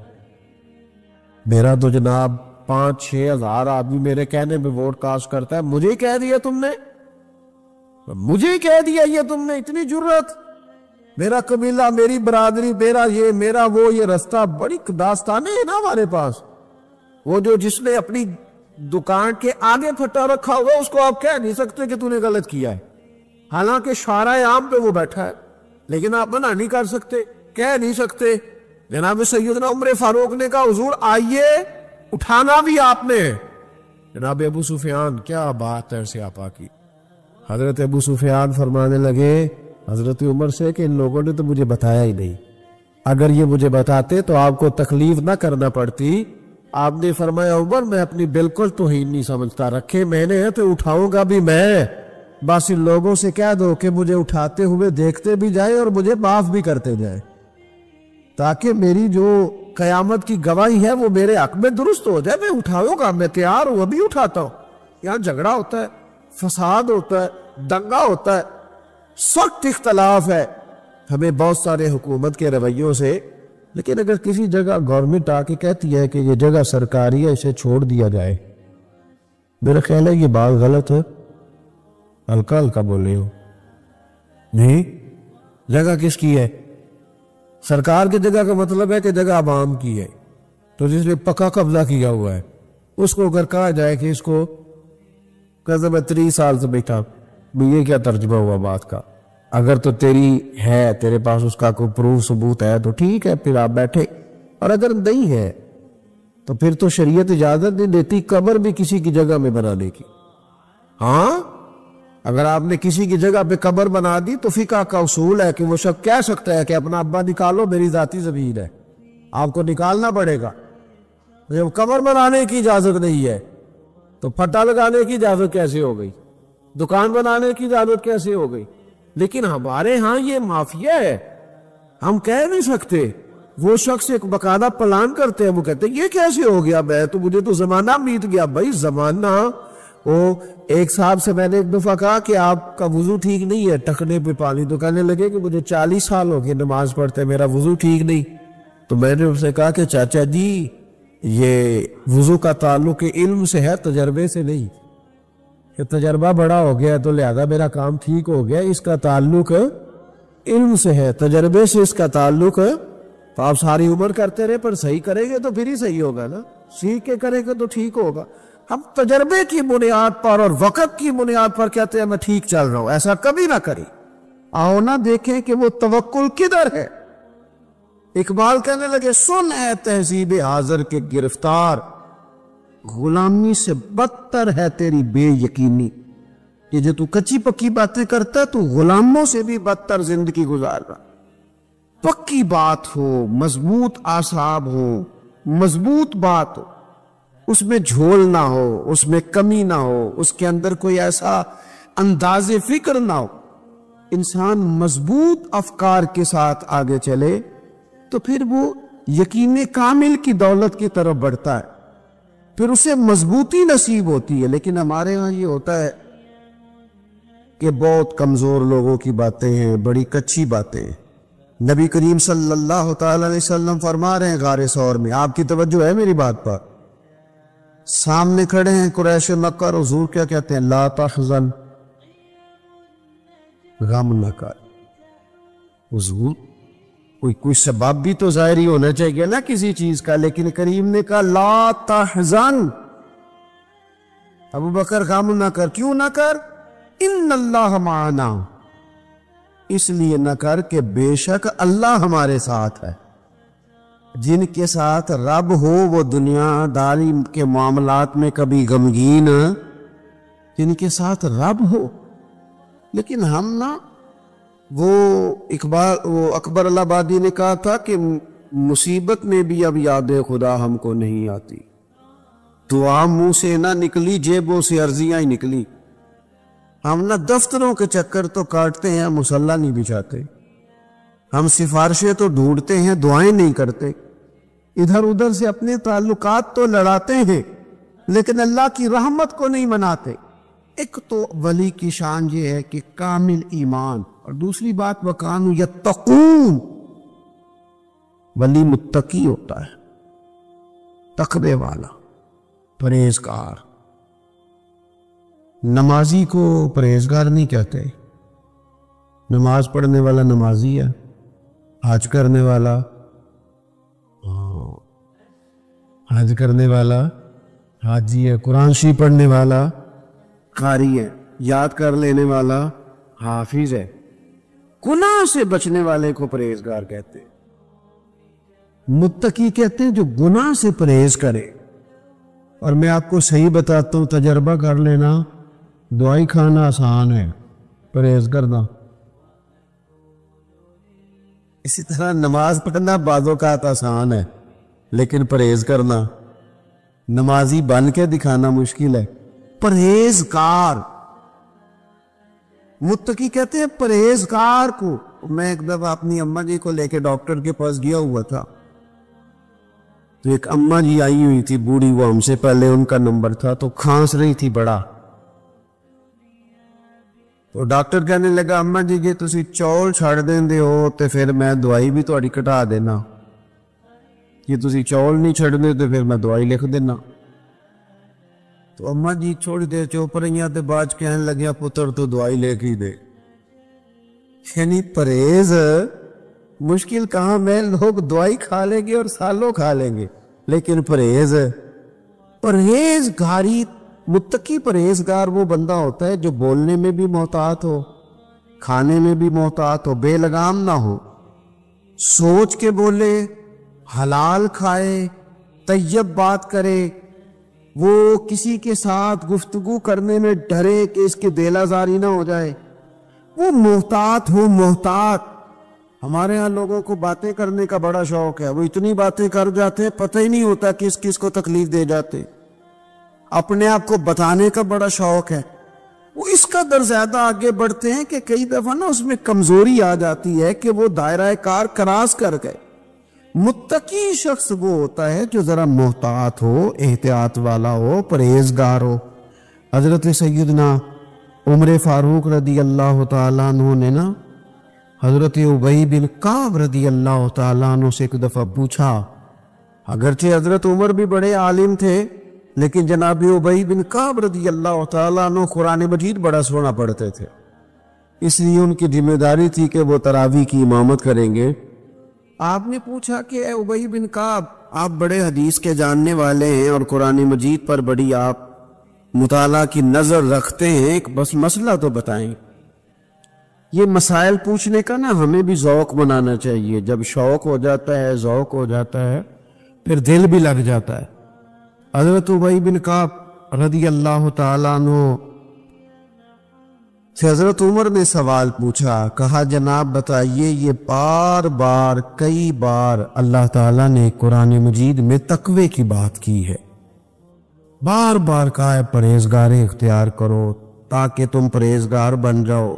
میرا تو جناب 5-6 ہزار آدمی میرے کہنے میں ووٹ کاسٹ کرتا ہے، مجھے ہی کہہ دیا تم نے، مجھے ہی کہہ دیا یہ تم نے، اتنی جرت، میرا قبیلہ، میری برادری، میرا یہ میرا وہ، یہ رستہ، بڑی داستانیں ہیں نا ہمارے پاس۔ وہ جو جس نے اپنی دکان کے آگے پھٹا رکھا ہوا اس کو آپ کہہ نہیں سکتے کہ تو نے غلط کیا ہے، حالانکہ شارع عام پہ وہ بیٹھا ہے، لیکن آپ منع نہیں کر سکتے، کہہ نہیں سکتے۔ جناب سیدنا عمر فاروق نے کہا حضور آئیے، اٹھانا بھی آپ نے۔ جناب ابو سفیان، کیا بات ہے سیاپا کی۔ حضرت ابو سفیان فرمانے لگے حضرت عمر سے کہ ان لوگوں نے تو مجھے بتایا ہی نہیں، اگر یہ مجھے بتاتے تو آپ کو تکلیف نہ کرنا پڑتی۔ آپ نے فرمایا عمر میں اپنی بالکل توہین نہیں سمجھتا، رکھے میں نے تو اٹھاؤں گا بھی میں، بس ان لوگوں سے کہہ دو کہ مجھے اٹھاتے ہوئے دیکھتے بھی جائیں اور مجھے معاف بھی کرتے جائیں، تاکہ میری جو قیامت کی گواہی ہے وہ میرے حق میں درست ہو جائے۔ میں اٹھاؤں گا، میں تیار ہوں، ابھی اٹھاتا ہوں۔ یہاں جھگڑا ہوتا ہے، فساد ہوتا ہے، دنگا ہوتا ہے، سخت اختلاف ہے ہمیں بہت سارے حکومت کے رویوں سے، لیکن اگر کسی جگہ گورنمنٹ آ کے کہتی ہے کہ یہ جگہ سرکاری ہے اسے چھوڑ دیا جائے، میرا خیال ہے یہ بات غلط ہے. ہلکا ہلکا بولے ہو، نہیں جگہ کس کی ہے؟ سرکار کی جگہ کا مطلب ہے کہ جگہ عوام کی ہے، تو جس نے پکا قبضہ کیا ہوا ہے اس کو اگر کہا جائے کہ اس کو کہتا میں 30 سال سے بیٹھا، یہ کیا ترجمہ ہوا بات کا؟ اگر تو تیری ہے، تیرے پاس اس کا کوئی پروف ثبوت ہے تو ٹھیک ہے، پھر آپ بیٹھے، اور اگر نہیں ہے تو پھر تو شریعت اجازت نہیں دیتی قبر بھی کسی کی جگہ میں بنانے کی. ہاں اگر آپ نے کسی کی جگہ پہ قبر بنا دی تو فقہ کا اصول ہے کہ وہ شخص کہہ سکتا ہے کہ اپنا ابا نکالو، میری ذاتی زمین ہے، آپ کو نکالنا پڑے گا. جب قبر بنانے کی اجازت نہیں ہے تو پھٹا لگانے کی اجازت کیسے ہو گئی؟ دکان بنانے کی اجازت کیسے ہو گئی؟ لیکن ہمارے ہاں یہ مافیا ہے، ہم کہہ نہیں سکتے. وہ شخص ایک باقاعدہ پلان کرتے ہیں، وہ کہتے ہیں یہ کیسے ہو گیا، مجھے تو زمانہ بیت گیا. بھائی زمانہ، وہ ایک صاحب سے میں نے ایک دفعہ کہا کہ آپ کا وضو ٹھیک نہیں ہے، ٹکنے پہ پانی، تو کہنے لگے کہ مجھے 40 سال ہو گئے نماز پڑھتے میرا وضو ٹھیک نہیں. تو میں نے ان سے کہا کہ چاچا جی یہ وضو کا تعلق علم سے ہے، تجربے سے نہیں. کہ تجربہ بڑا ہو گیا تو لہذا میرا کام ٹھیک ہو گیا، اس کا تعلق علم سے ہے، تجربے سے اس کا تعلق ہے. تو آپ ساری عمر کرتے رہے پر صحیح کریں گے تو پھر ہی صحیح ہوگا نا، سیکھ کے کریں گے تو ٹھیک ہوگا. ہم تجربے کی بنیاد پر اور وقت کی بنیاد پر کہتے ہیں میں ٹھیک چل رہا ہوں، ایسا کبھی نہ کریں. آؤ نہ دیکھیں کہ وہ توکل کدھر ہے. اقبال کہنے لگے سن اے تہذیب حاضر کے گرفتار، غلامی سے بدتر ہے تیری بے یقینی. یہ جو تو کچی پکی باتیں کرتا ہے تو غلاموں سے بھی بدتر زندگی گزار رہا. پکی بات ہو، مضبوط اعصاب ہو، مضبوط بات ہو، اس میں جھول نہ ہو، اس میں کمی نہ ہو، اس کے اندر کوئی ایسا انداز فکر نہ ہو، انسان مضبوط افکار کے ساتھ آگے چلے تو پھر وہ یقین کامل کی دولت کی طرف بڑھتا ہے، پھر اسے مضبوطی نصیب ہوتی ہے. لیکن ہمارے ہاں یہ ہوتا ہے کہ بہت کمزور لوگوں کی باتیں ہیں، بڑی کچی باتیں ہیں. نبی کریم صلی اللہ تعالی علیہ وسلم فرما رہے ہیں غار ثور میں، آپ کی توجہ ہے میری بات پر، سامنے کھڑے ہیں قریش مکہ، اور حضور کیا کہتے ہیں؟ لا تحزن، غم نہ کر. حضور کوئی سبب بھی تو ظاہری ہونا چاہیے نا کسی چیز کا، لیکن کریم نے کہا لا تحزن، ابو بکر غم نہ کر. کیوں نہ کر؟ ان اللہ معنا، اس لیے نہ کر کہ بے شک اللہ ہمارے ساتھ ہے. جن کے ساتھ رب ہو وہ دنیا داری کے معاملات میں کبھی غمگین، جن کے ساتھ رب ہو. لیکن ہم نا، وہ اکبر اللہ آبادی نے کہا تھا کہ مصیبت میں بھی اب یاد خدا ہم کو نہیں آتی. دعا منہ سے نہ نکلی، جیبوں سے عرضیاں ہی نکلی. ہم نہ دفتروں کے چکر تو کاٹتے ہیں، مصلی نہیں بچھاتے. ہم سفارشیں تو ڈھونڈتے ہیں، دعائیں نہیں کرتے. ادھر ادھر سے اپنے تعلقات تو لڑاتے ہیں لیکن اللہ کی رحمت کو نہیں مناتے. ایک تو ولی کی شان یہ ہے کہ کامل ایمان، اور دوسری بات وَكَانُوا يَتَّقُونَ، ولی متقی ہوتا ہے، تقوی والا، پرہیزگار. نمازی کو پرہیزگار نہیں کہتے. نماز پڑھنے والا نمازی ہے، حج کرنے والا حج کرنے والا حاجی ہے، قرآن شریف پڑھنے والا قاری ہے، یاد کر لینے والا حافظ ہے. گناہ سے بچنے والے کو پرہیزگار کہتے ہیں. متقی کہتے ہیں جو گناہ سے پرہیز کرے. اور میں آپ کو صحیح بتاتا ہوں، تجربہ کر لینا، دعائی کھانا آسان ہے، پرہیز کرنا. اسی طرح نماز پڑھنا بعض اوقات آسان ہے، لیکن پرہیز کرنا، نمازی بن کے دکھانا مشکل ہے. پرہیزگار، متقی کہتے ہیں پرہیزگار کو. میں ایک دفعہ اپنی اماں جی کو لے کے ڈاکٹر کے پاس گیا ہوا تھا، تو ایک اماں جی آئی ہوئی تھی بوڑھی، وہ ہم سے پہلے ان کا نمبر تھا، تو کھانس رہی تھی بڑا. تو ڈاکٹر کہنے لگا اما جی جی تسی چول چھڑ دیندے ہو تے پھر میں دوائی بھی تہاڈی کٹا دینا، جی تسی چول نہیں چھڑدے تو پھر میں دوائی لکھ دینا۔ تو اما جی تھوڑی دیر چپ رہیاں تے بعد کہنے لگیا پتر تو دوائی لے کے ہی دے۔ یعنی پرہیز مشکل کام ہے، لوگ دوائی کھا لیں گے اور سالوں کھا لیں گے، لیکن پرہیزگاری، متقی پرہیزگار وہ بندہ ہوتا ہے جو بولنے میں بھی محتاط ہو، کھانے میں بھی محتاط ہو، بے لگام نہ ہو، سوچ کے بولے، حلال کھائے، طیب بات کرے، وہ کسی کے ساتھ گفتگو کرنے میں ڈرے کہ اس کی دل آزاری نہ ہو جائے، وہ محتاط ہو، محتاط۔ ہمارے ہاں لوگوں کو باتیں کرنے کا بڑا شوق ہے، وہ اتنی باتیں کر جاتے ہیں پتہ ہی نہیں ہوتا کس کس کو تکلیف دے جاتے، اپنے آپ کو بتانے کا بڑا شوق ہے، وہ اس قدر زیادہ آگے بڑھتے ہیں کہ کئی دفعہ نا اس میں کمزوری آ جاتی ہے کہ وہ دائرہ کار کراس کر گئے۔ متقی شخص وہ ہوتا ہے جو ذرا محتاط ہو، احتیاط والا ہو، پرہیزگار ہو۔ حضرت سیدنا عمر فاروق رضی اللہ تعالیٰ عنہ نے نا حضرت ابی بن کعب رضی اللہ تعالیٰ عنہ سے ایک دفعہ پوچھا، اگرچہ حضرت عمر بھی بڑے عالم تھے لیکن جناب ابی بن کعب رضی اللہ تعالیٰ عنہ قرآن مجید بڑا سونا پڑھتے تھے، اس لیے ان کی ذمہ داری تھی کہ وہ تراویح کی امامت کریں گے۔ آپ نے پوچھا کہ اے ابی بن کعب، آپ بڑے حدیث کے جاننے والے ہیں اور قرآن مجید پر بڑی آپ مطالعہ کی نظر رکھتے ہیں، ایک بس مسئلہ تو بتائیں۔ یہ مسائل پوچھنے کا نا ہمیں بھی ذوق بنانا چاہیے، جب شوق ہو جاتا ہے، ذوق ہو جاتا ہے، پھر دل بھی لگ جاتا ہے۔ حضرت ابی بن کعب رضی اللہ تعالیٰ عنہ سے حضرت عمر نے سوال پوچھا، کہا جناب بتائیے، یہ بار بار کئی بار اللہ تعالیٰ نے قرآن مجید میں تقوی کی بات کی ہے، بار بار کہا ہے پرہیزگاری اختیار کرو تاکہ تم پرہیزگار بن جاؤ،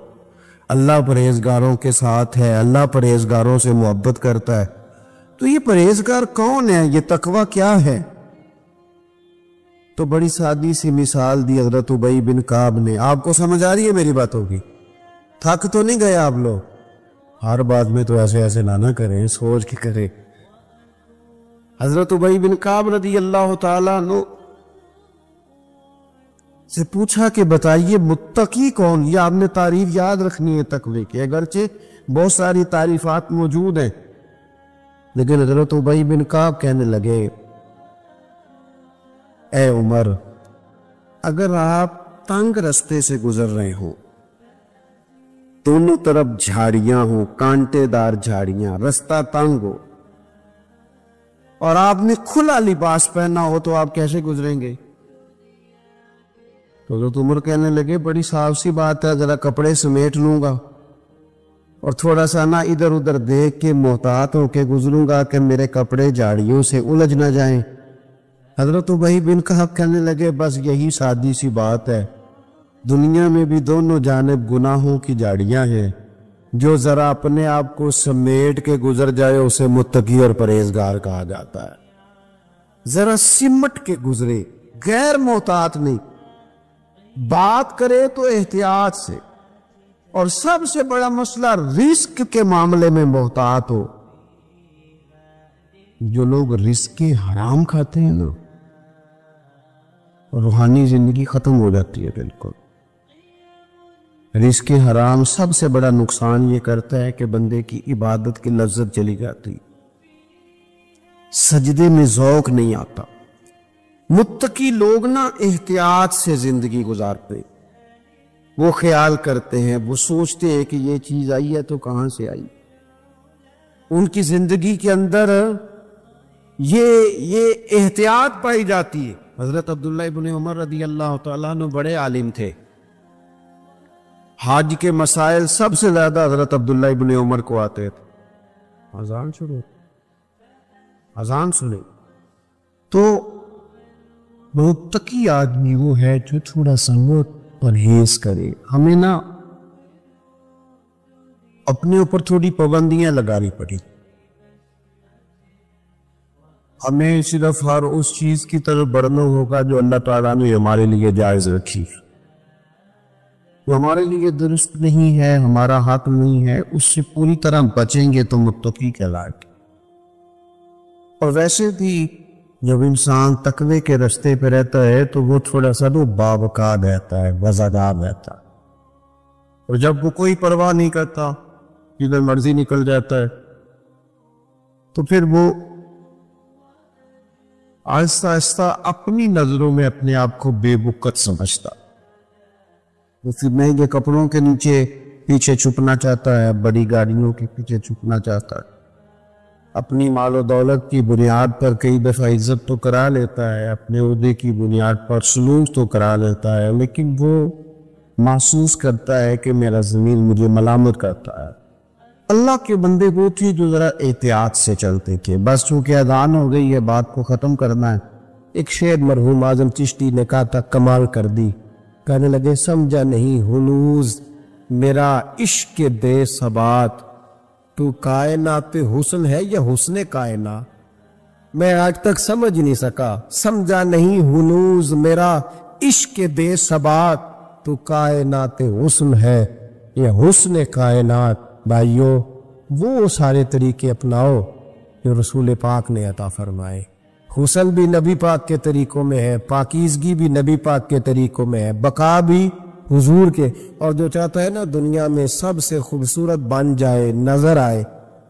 اللہ پرہیزگاروں کے ساتھ ہے، اللہ پرہیزگاروں سے محبت کرتا ہے۔ تو یہ پرہیزگار کون ہے، یہ تقوی کیا ہے؟ تو بڑی سادی سی مثال دی حضرت ابی بن کعب نے۔ آپ کو سمجھ آ رہی ہے میری باتوں کی؟ تھک تو نہیں گئے آپ لوگ؟ ہر بات میں تو ایسے نہ کریں، سوچ کے کریں۔ حضرت ابی بن کعب رضی اللہ تعالیٰ عنہ سے پوچھا کہ بتائیے متقی کون؟ یہ آپ نے تعریف یاد رکھنی ہے تقوی کی، اگرچہ بہت ساری تعریفات موجود ہیں، لیکن حضرت ابی بن کعب کہنے لگے، اے عمر، اگر آپ تنگ رستے سے گزر رہے ہوں، دونوں طرف جھاڑیاں ہوں، کانٹے دار جھاڑیاں، رستہ تنگ ہو، اور آپ نے کھلا لباس پہنا ہو تو آپ کیسے گزریں گے؟ تو حضرت عمر کہنے لگے، بڑی صاف سی بات ہے، ذرا کپڑے سمیٹ لوں گا اور تھوڑا سا نہ ادھر ادھر دیکھ کے محتاط ہو کے گزروں گا کہ میرے کپڑے جھاڑیوں سے الجھ نہ جائیں۔ حضرت ابی بن کعب کہنے لگے، بس یہی سادی سی بات ہے، دنیا میں بھی دونوں جانب گناہوں کی جھاڑیاں ہیں، جو ذرا اپنے آپ کو سمیٹ کے گزر جائے اسے متقی اور پرہیزگار کہا جاتا ہے۔ ذرا سمٹ کے گزرے، غیر محتاط نہیں، بات کرے تو احتیاط سے، اور سب سے بڑا مسئلہ رزق کے معاملے میں محتاط ہو۔ جو لوگ رزق حرام کھاتے ہیں نا، روحانی زندگی ختم ہو جاتی ہے بالکل۔ رزق حرام سب سے بڑا نقصان یہ کرتا ہے کہ بندے کی عبادت کی لذت چلی جاتی، سجدے میں ذوق نہیں آتا۔ متقی لوگ نا احتیاط سے زندگی گزارتے، وہ خیال کرتے ہیں، وہ سوچتے ہیں کہ یہ چیز آئی ہے تو کہاں سے آئی۔ ان کی زندگی کے اندر یہ احتیاط پائی جاتی ہے۔ حضرت عبداللہ ابن عمر رضی اللہ تعالیٰ عنہ بڑے عالم تھے، حج کے مسائل سب سے زیادہ حضرت عبداللہ ابن عمر کو آتے تھے۔ اذان سنیں تو متقی آدمی وہ ہے جو تھوڑا سا پرہیز کرے۔ ہمیں نا اپنے اوپر تھوڑی پابندیاں لگانی پڑی، ہمیں صرف ہر اس چیز کی طرف بڑھنا ہوگا جو اللہ تعالیٰ نے ہمارے لیے جائز رکھی۔ جو ہمارے لیے درست نہیں ہے، ہمارا حق نہیں ہے، اس سے پوری طرح بچیں گے تو متقی کہلائیں گے۔ اور ویسے بھی جب انسان تقوی کے رستے پہ رہتا ہے تو وہ تھوڑا سا باوقار رہتا ہے، وزادار رہتا ہے، اور جب وہ کوئی پرواہ نہیں کرتا، جدھر مرضی نکل جاتا ہے، تو پھر وہ آہستہ آہستہ اپنی نظروں میں اپنے آپ کو بے وقت سمجھتا، وہ پھر مہنگے کپڑوں کے پیچھے چھپنا چاہتا ہے، بڑی گاڑیوں کے پیچھے چھپنا چاہتا ہے، اپنی مال و دولت کی بنیاد پر کئی دفعہ عزت تو کرا لیتا ہے، اپنے عہدے کی بنیاد پر سلوک تو کرا لیتا ہے، لیکن وہ محسوس کرتا ہے کہ میرا زمین مجھے ملامت کرتا ہے۔ اللہ کے بندے وہ تھے جو ذرا احتیاط سے چلتے تھے، بس چونکہ اذان ہو گئی ہے، بات کو ختم کرنا ہے۔ ایک شعر مرحوم اعظم چشتی نے کہا تھا، کمال کر دی، کہنے لگے سمجھا نہیں ہنوز میرا عشق دے ثبات، تو کائنات حسن ہے یا حسن کائنات؟ میں آج تک سمجھ نہیں سکا، سمجھا نہیں ہنوز میرا عشق دے ثبات، تو کائنات حسن ہے یا حسن کائنات۔ بھائیو، وہ سارے طریقے اپناؤ جو رسول پاک نے عطا فرمائے۔ حسن بھی نبی پاک کے طریقوں میں ہے، پاکیزگی بھی نبی پاک کے طریقوں میں ہے، بقا بھی حضور کے۔ اور جو چاہتا ہے نا دنیا میں سب سے خوبصورت بن جائے، نظر آئے،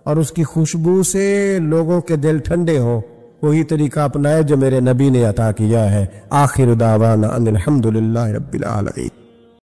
اور اس کی خوشبو سے لوگوں کے دل ٹھنڈے ہوں، وہی طریقہ اپنائے جو میرے نبی نے عطا کیا ہے۔ آخر دعوانا ان الحمدللہ رب العالمین۔